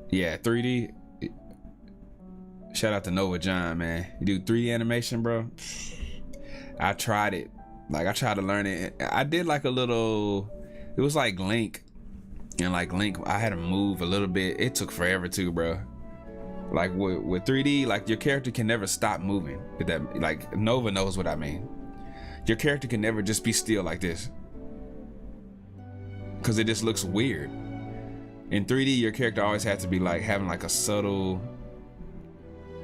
Yeah, 3D. Shout out to Nova John, man. You do 3D animation, bro. I tried it. Like, I tried to learn it. I did like a little, it was like Link. And like Link, I had to move a little bit. It took forever too, bro. Like with 3D, like your character can never stop moving. If that, like, Nova knows what I mean. Your character can never just be still like this, because it just looks weird. In 3D, your character always has to be like having like a subtle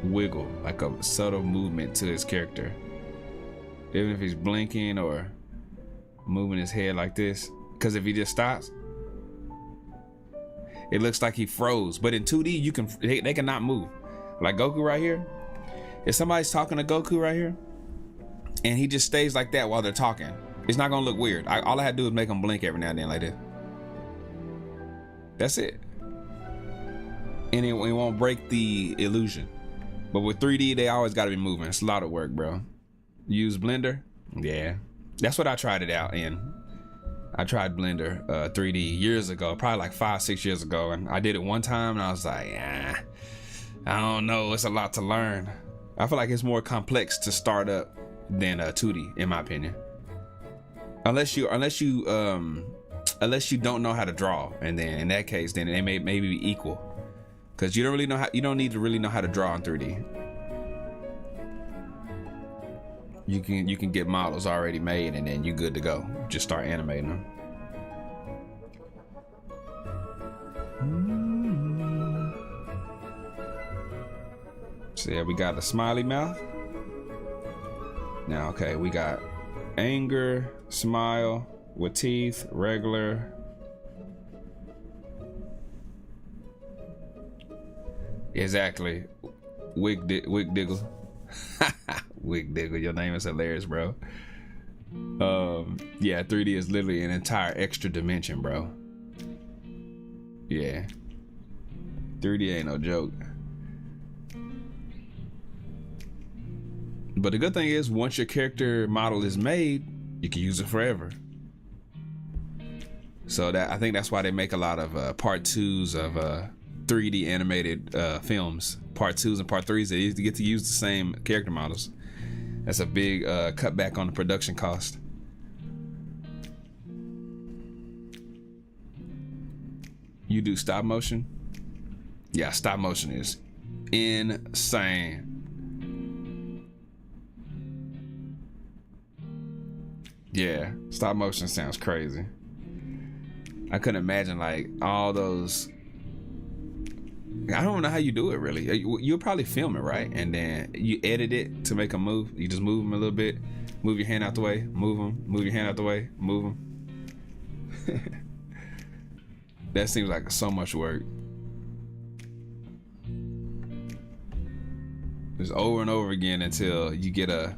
wiggle, like a subtle movement to his character. Even if he's blinking or moving his head like this, because if he just stops, it looks like he froze. But in 2D, they cannot move. Like Goku right here. If somebody's talking to Goku right here, and he just stays like that while they're talking, it's not gonna look weird. All I had to do is make him blink every now and then like this. That's it. And it won't break the illusion. But with 3D, they always gotta be moving. It's a lot of work, bro. Use Blender? Yeah. That's what I tried it out in. I tried Blender 3D years ago, probably like 5-6 years ago, and I did it one time and I was like, I don't know, it's a lot to learn. I feel like it's more complex to start up than 2D, in my opinion. Unless you don't know how to draw, and then in that case, then they may maybe be equal, because you don't need to really know how to draw in 3D. You can get models already made, and then you're good to go. Just start animating them. So yeah, we got the smiley mouth. Now, okay, we got anger, smile with teeth, regular. Exactly. Wig Diggle. Wig Diggle, your name is hilarious, bro. Yeah, 3D is literally an entire extra dimension, bro. Yeah, 3D ain't no joke. But the good thing is, once your character model is made, you can use it forever. So I think that's why they make a lot of part 2s of 3D animated films. Part 2s and part 3s, they get to use the same character models. That's a big cutback on the production cost. You do stop motion? Yeah, stop motion is insane. Yeah, stop motion sounds crazy. I couldn't imagine like all those I don't know how you do it really. You'll probably film it, right? And then you edit it to make them move. You just move them a little bit. Move your hand out the way. Move them. Move your hand out the way. Move them. That seems like so much work. Just over and over again until you get a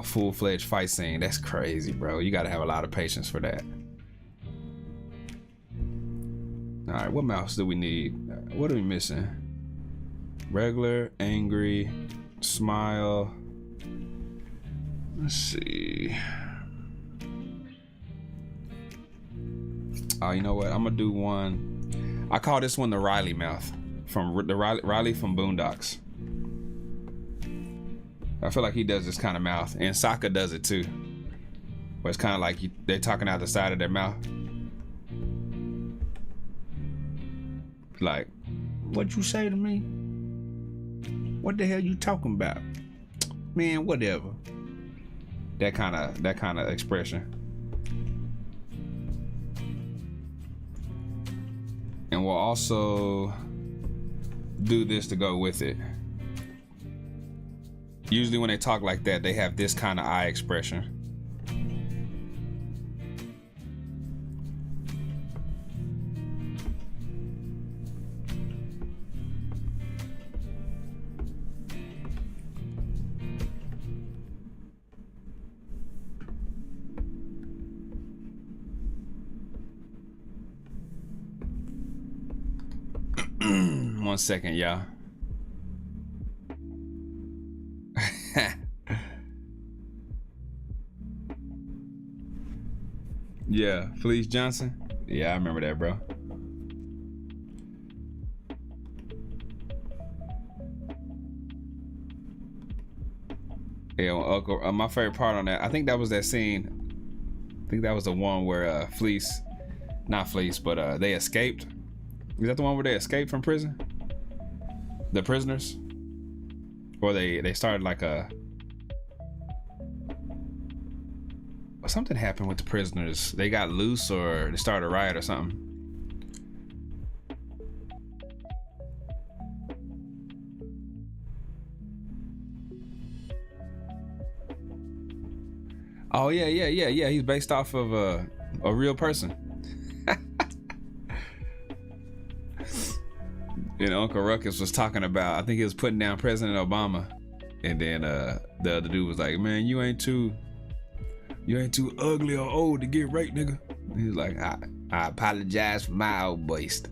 full-fledged fight scene. That's crazy, bro. You gotta have a lot of patience for that. All right, what mouse do we need? What are we missing? Regular, angry, smile. Let's see. Oh, you know what? I'm gonna do one. I call this one the Riley mouth from the Riley from Boondocks. I feel like he does this kind of mouth, and Sokka does it too. Where it's kind of like they're talking out the side of their mouth. Like, what you say to me? What the hell you talking about? Man, whatever. That kind of expression. And we'll also do this to go with it. Usually when they talk like that, they have this kind of eye expression. One second, y'all. Yeah, Felice Johnson. Yeah, I remember that, bro. Yeah, Uncle, my favorite part on that, I think that was that scene. I think that was the one where Fleece, not Fleece, but they escaped. Is that the one where they escaped from prison? The prisoners? Or they started like a... Something happened with the prisoners. They got loose or they started a riot or something. Oh yeah. He's based off of a real person. And Uncle Ruckus was talking about, I think he was putting down President Obama, and then the other dude was like, "Man, you ain't too ugly or old to get raped, nigga." And he was like, I apologize for my outburst.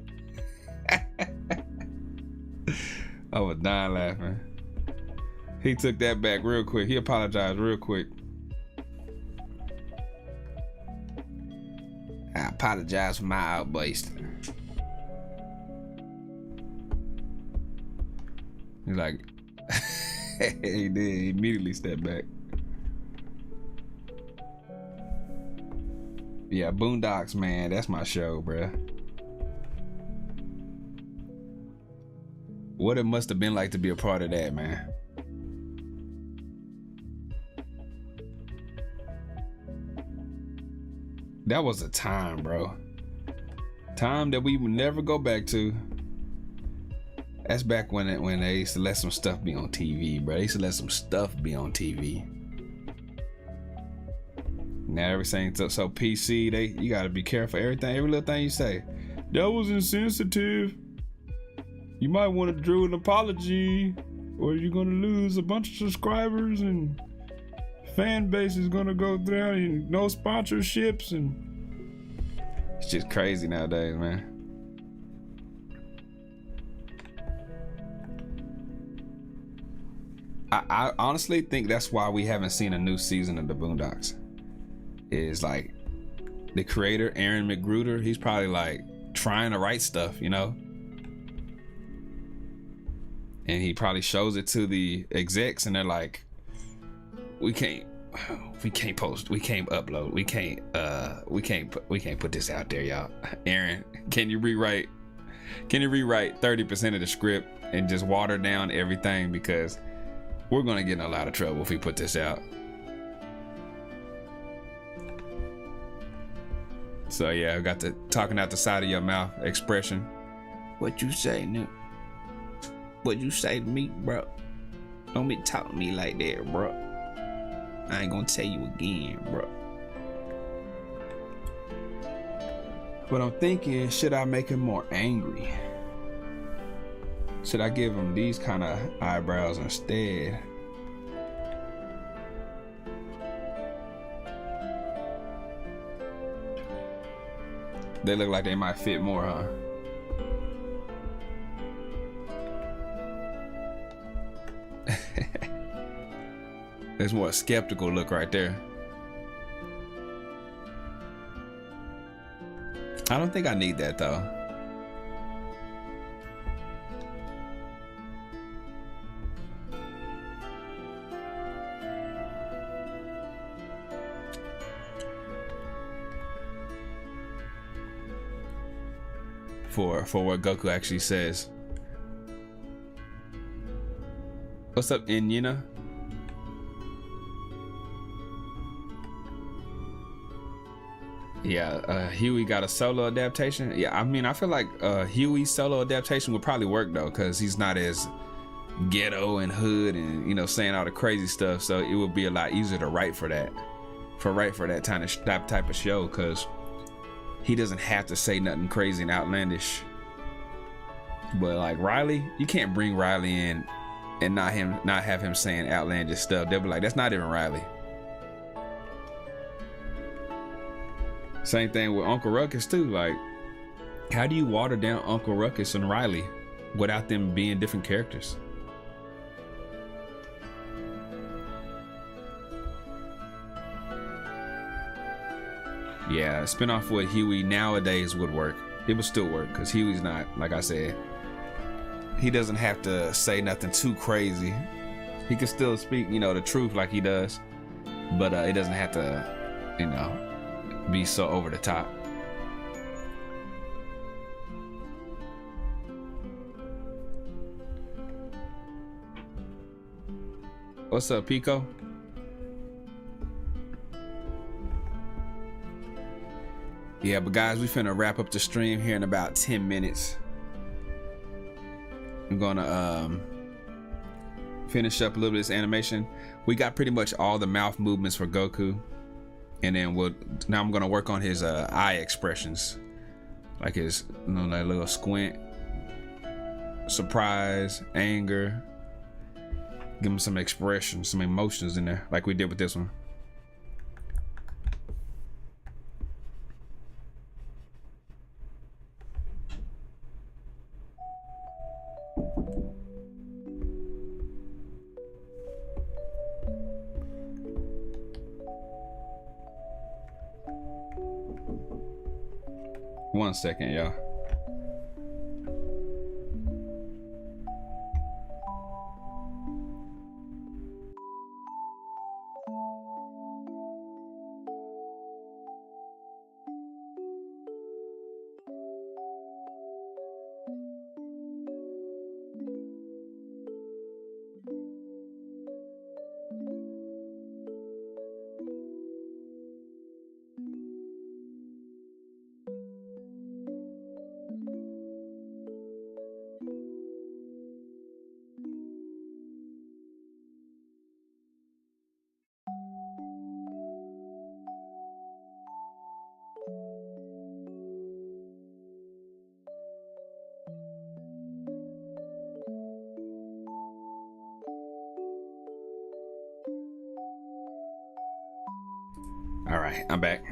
I was dying laughing. He took that back real quick. He apologized real quick. I apologize for my outburst. He's like, he did. He immediately stepped back. Yeah, Boondocks, man, that's my show, bruh. What it must have been like to be a part of that, man. That was a time, bro. Time that we would never go back to. That's back when they used to let some stuff be on TV, bro. They used to let some stuff be on TV. Now everything's so PC. You gotta be careful. Every little thing you say. That was insensitive. You might want to do an apology, or you're gonna lose a bunch of subscribers and fan base is gonna go down and no sponsorships, and it's just crazy nowadays, man. I honestly think that's why we haven't seen a new season of the Boondocks. Is like the creator, Aaron McGruder, he's probably like trying to write stuff, you know? And he probably shows it to the execs and they're like, we can't post, we can't upload, we can't put this out there, y'all. Aaron, can you rewrite 30% of the script and just water down everything, because we're gonna get in a lot of trouble if we put this out. So yeah, I got the talking out the side of your mouth expression. What you say, Nick? What you say to me, bro? Don't be talking to me like that, bro. I ain't gonna tell you again, bro. But I'm thinking, should I make him more angry? Should I give him these kind of eyebrows instead? They look like they might fit more, huh? There's more skeptical look right there. I don't think I need that though. For what Goku actually says. What's up, Inyina? Yeah, Huey got a solo adaptation. Yeah, I mean, I feel like Huey's solo adaptation would probably work though, because he's not as ghetto and hood and, you know, saying all the crazy stuff. So it would be a lot easier to write for that, that type of show, because he doesn't have to say nothing crazy and outlandish. But like Riley, you can't bring Riley in and not have him saying outlandish stuff. They'll be like, that's not even Riley. Same thing with Uncle Ruckus too. Like, how do you water down Uncle Ruckus and Riley without them being different characters? Yeah, a spinoff with Huey nowadays would work. It would still work because Huey's not, like I said, he doesn't have to say nothing too crazy. He can still speak, you know, the truth like he does, but it doesn't have to, you know, be so over the top. What's up, Pico? Yeah, but guys, we finna wrap up the stream here in about 10 minutes. I'm gonna finish up a little bit of this animation. We got pretty much all the mouth movements for Goku, and then now I'm gonna work on his eye expressions, like his, you know, that little squint, surprise, anger. Give him some expression, some emotions in there, like we did with this one. One second, y'all. All right, I'm back.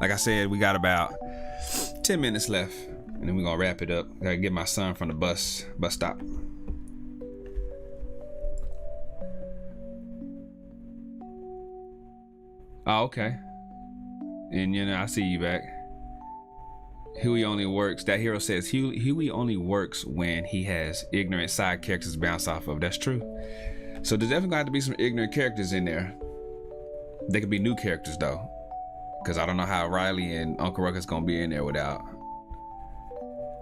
Like I said, we got about 10 minutes left, and then we're gonna wrap it up. Gotta get my son from the bus stop. Oh, okay. And you know, I see you back. Huey only works, that hero says Huey only works when he has ignorant side characters to bounce off of. That's true. So there's definitely going to have to be some ignorant characters in there. They could be new characters though, because I don't know how Riley and Uncle Ruckus gonna be in there without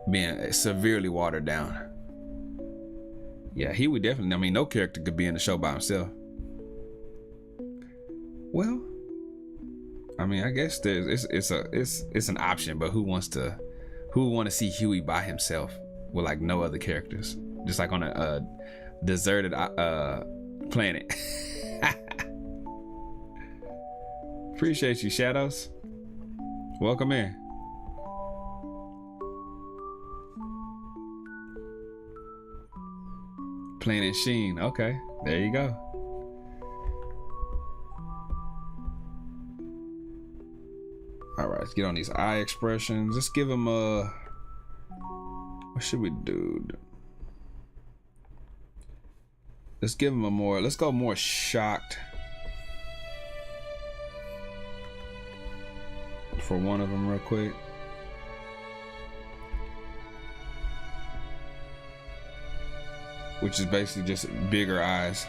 being severely watered down. Yeah, he would definitely. I mean, no character could be in the show by himself. Well, I mean, I guess it's an option, but who wants to Who would want to see Huey by himself with like no other characters, just like on a deserted planet? Appreciate you, Shadows. Welcome in. Planet Sheen. Okay, there you go. All right, let's get on these eye expressions. Let's give them a. What should we do? Let's give them a more. Let's go more shocked for one of them, real quick. Which is basically just bigger eyes.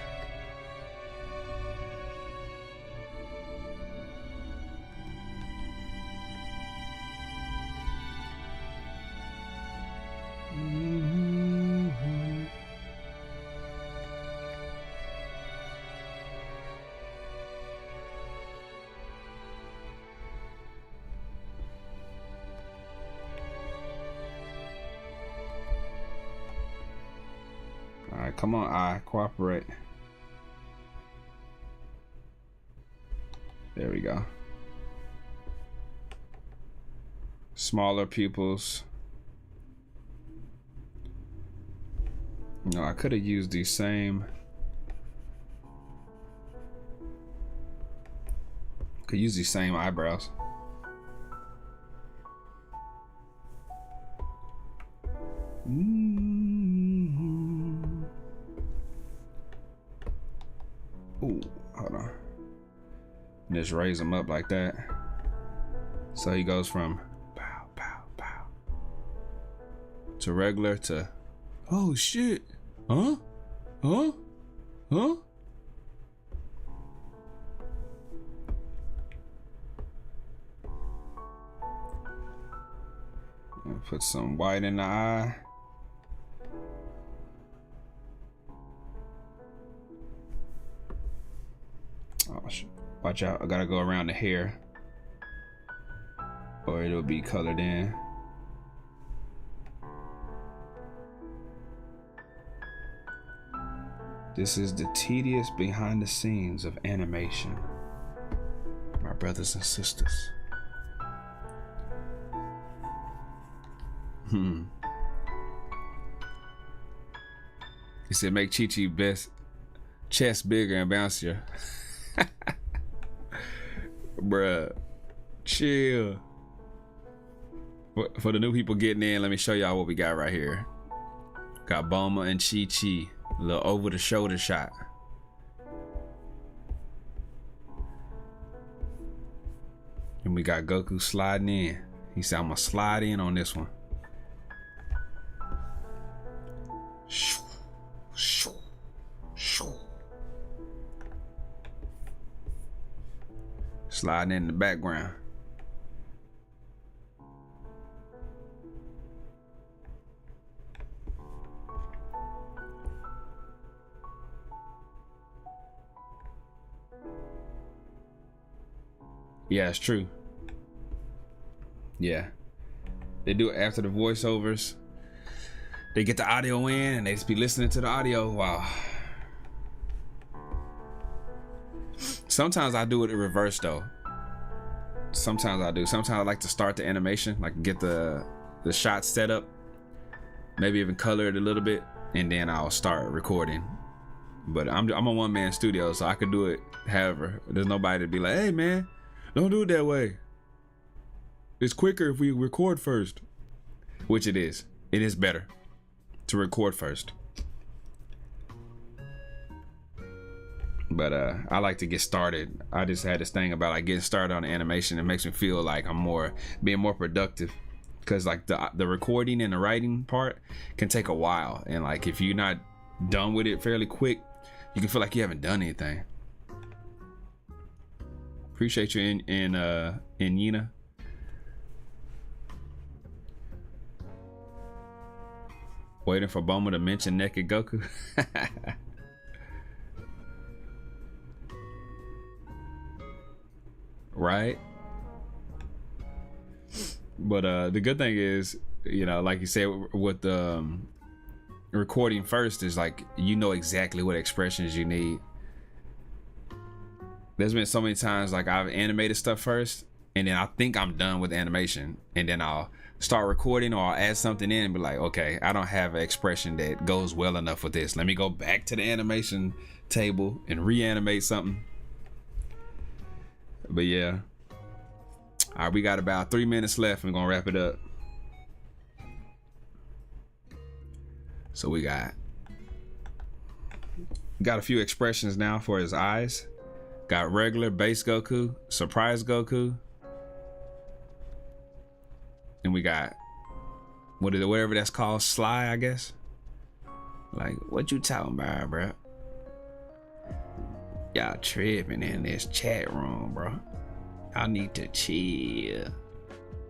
Come on, eye, cooperate. There we go. Smaller pupils. No, I could have used the same. Could use these same eyebrows. Ooh, hold on. Just raise him up like that. So he goes from pow, pow, pow to regular to, oh shit. Huh? Huh? Huh? Put some white in the eye. Oh, watch out, I gotta go around the hair or it'll be colored in. This is the tedious behind the scenes of animation, my brothers and sisters. He said make Chi-Chi best chest bigger and bouncier. Bruh, chill. For the new people getting in, let me show y'all what we got right here. Got Bulma and Chi-Chi, a little over the shoulder shot. And we got Goku sliding in. He said, I'm gonna slide in on this one. Shoo, shoo, shoo. Sliding in the background. Yeah, it's true. Yeah. They do it after the voiceovers. They get the audio in and they just be listening to the audio. Wow. Sometimes I do it in reverse though. Sometimes I do. Sometimes I like to start the animation, like get the shot set up, maybe even color it a little bit, and then I'll start recording. But I'm a one-man studio, so I could do it however. There's nobody to be like, hey man, don't do it that way. It's quicker if we record first. Which it is. It is better to record first. But I like to get started. I just had this thing about like getting started on the animation. It makes me feel like I'm being more productive, because like the recording and the writing part can take a while, and like if you're not done with it fairly quick, you can feel like you haven't done anything. Appreciate you in Yina. Waiting for Bulma to mention naked Goku. Right? But the good thing is You know, like you said with the recording first is like, you know exactly what expressions you need. There's been so many times like I've animated stuff first, and then I think I'm done with animation, and then I'll start recording or I'll add something in and be like, okay, I don't have an expression that goes well enough with this. Let me go back to the animation table and reanimate something. But yeah. All right, we got about 3 minutes left. We're gonna wrap it up. So we got a few expressions now for his eyes. Got regular base Goku, surprise Goku, and we got whatever that's called, Sly, I guess. Like, what you talking about, bro? Y'all tripping in this chat room, bro. I need to chill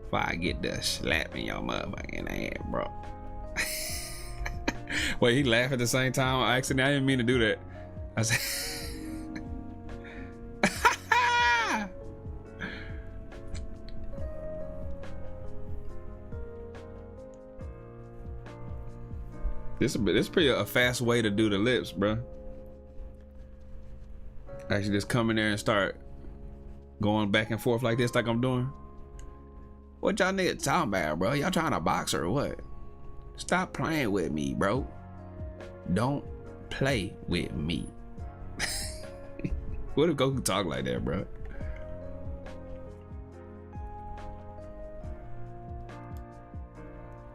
before I get the slapping your motherfucking ass, bro. Wait, he laughed at the same time. I didn't mean to do that. I said, this is pretty a fast way to do the lips, bro. Actually, just come in there and start going back and forth like this, like I'm doing. What y'all niggas talking about, bro? Y'all trying to box or what? Stop playing with me, bro. Don't play with me. What if Goku talk like that, bro?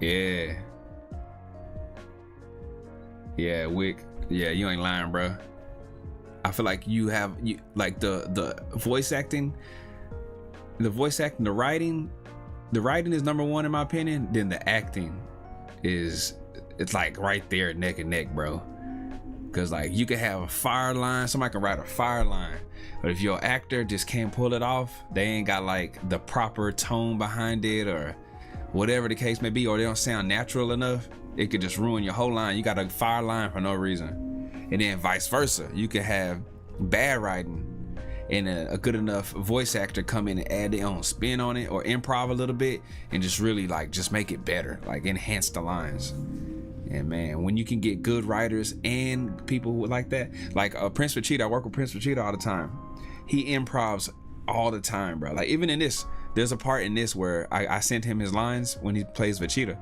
Yeah. Yeah, Wick. Yeah, you ain't lying, bro. I feel like you like the voice acting, the writing is number one in my opinion. Then the acting it's like right there neck and neck, bro. Cause like you can have a fire line, somebody can write a fire line, but if your actor just can't pull it off, they ain't got like the proper tone behind it or whatever the case may be, or they don't sound natural enough, it could just ruin your whole line. You got a fire line for no reason. And then vice versa, you can have bad writing and a good enough voice actor come in and add their own spin on it or improv a little bit and just really like just make it better, like enhance the lines. And man, when you can get good writers and people who like that, like Prince Vegeta, I work with Prince Vegeta all the time. He improvs all the time, bro. Like even in this, there's a part in this where I sent him his lines when he plays Vegeta,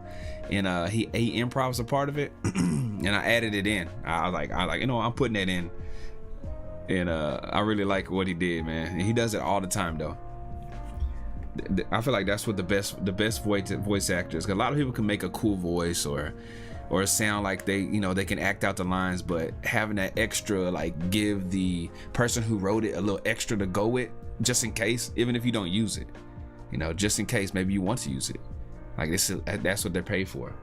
and he improvs a part of it, and I added it in. I was like, you know, I'm putting that in, and I really like what he did, man. And he does it all the time, though. I feel like that's what the best voice actors. 'Cause a lot of people can make a cool voice or sound like they can act out the lines, but having that extra, like, give the person who wrote it a little extra to go with, just in case, even if you don't use it, just in case maybe you want to use it. Like that's what they're paid for.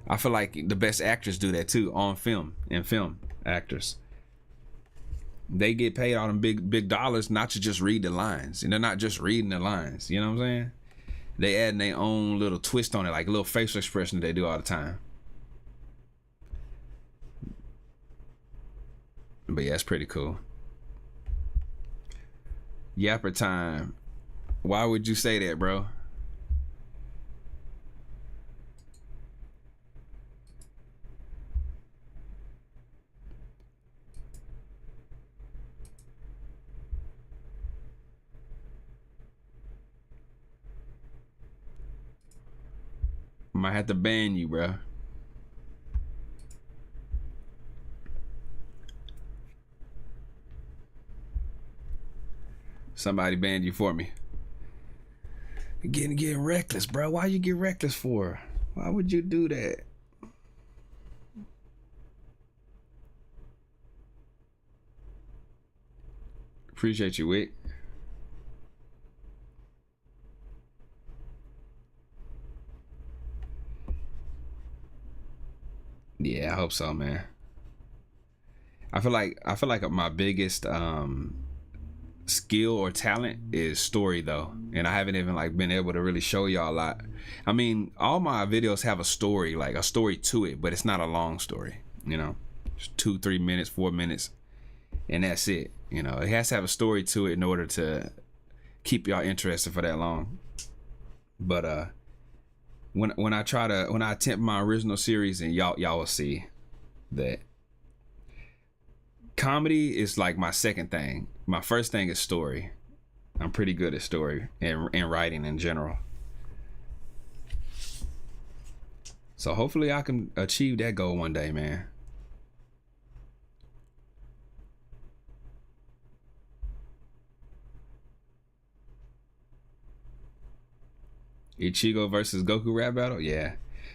I feel like the best actors do that too on film, and film actors. They get paid all them big dollars not to just read the lines, and they're not just reading the lines. You know what I'm saying? They add their own little twist on it, like a little facial expression that they do all the time. But yeah, it's pretty cool. Yapper time. Why would you say that, bro? Might have to ban you, bro. Somebody banned you for me. Getting reckless, bro. Why you get reckless for? Why would you do that? Appreciate you, Wick. Yeah, I hope so, man. I feel like my biggest skill or talent is story, though, and I haven't even like been able to really show y'all a lot. I mean, all my videos have a story, like a story to it, but it's not a long story, just 2, 3 minutes, 4 minutes, and that's it. It has to have a story to it in order to keep y'all interested for that long. But when I attempt my original series, and y'all will see that comedy is like my second thing. My first thing is story. I'm pretty good at story and writing in general. So hopefully I can achieve that goal one day, man. Ichigo versus Goku rap battle? Yeah.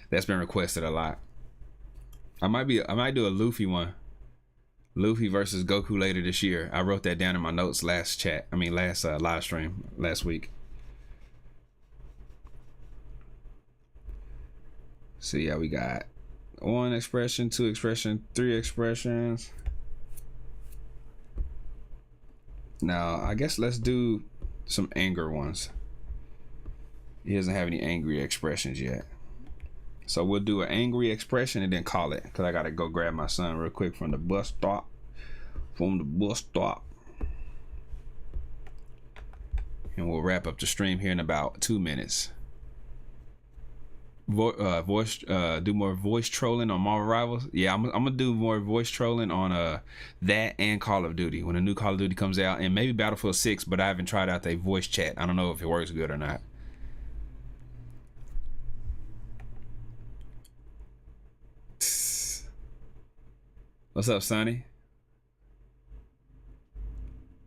That's been requested a lot. I might do a Luffy one. Luffy versus Goku later this year. I wrote that down in my notes last live stream last week. So yeah, we got 1 expression, 2 expression, 3 expressions. Now, I guess let's do some anger ones. He doesn't have any angry expressions yet. So we'll do an angry expression and then call it, because I got to go grab my son real quick from the bus stop. And we'll wrap up the stream here in about 2 minutes. Do more voice trolling on Marvel Rivals. Yeah, I'm gonna do more voice trolling on that and Call of Duty when the new Call of Duty comes out, and maybe Battlefield 6, but I haven't tried out the voice chat. I don't know if it works good or not. What's up, Sonny?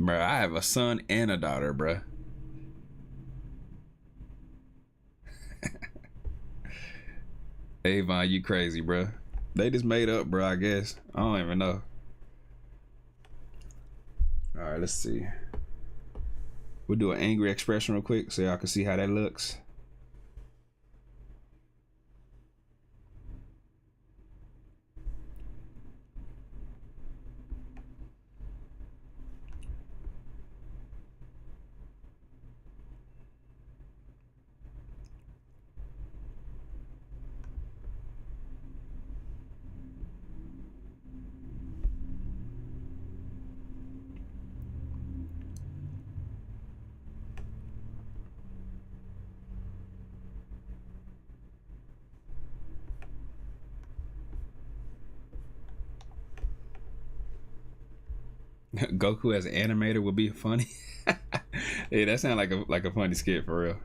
Bruh, I have a son and a daughter, bruh. Avon, you crazy, bruh. They just made up, bruh, I guess. I don't even know. Alright, let's see. We'll do an angry expression real quick so y'all can see how that looks. Goku as an animator would be funny. Hey, that sounds like a funny skit for real.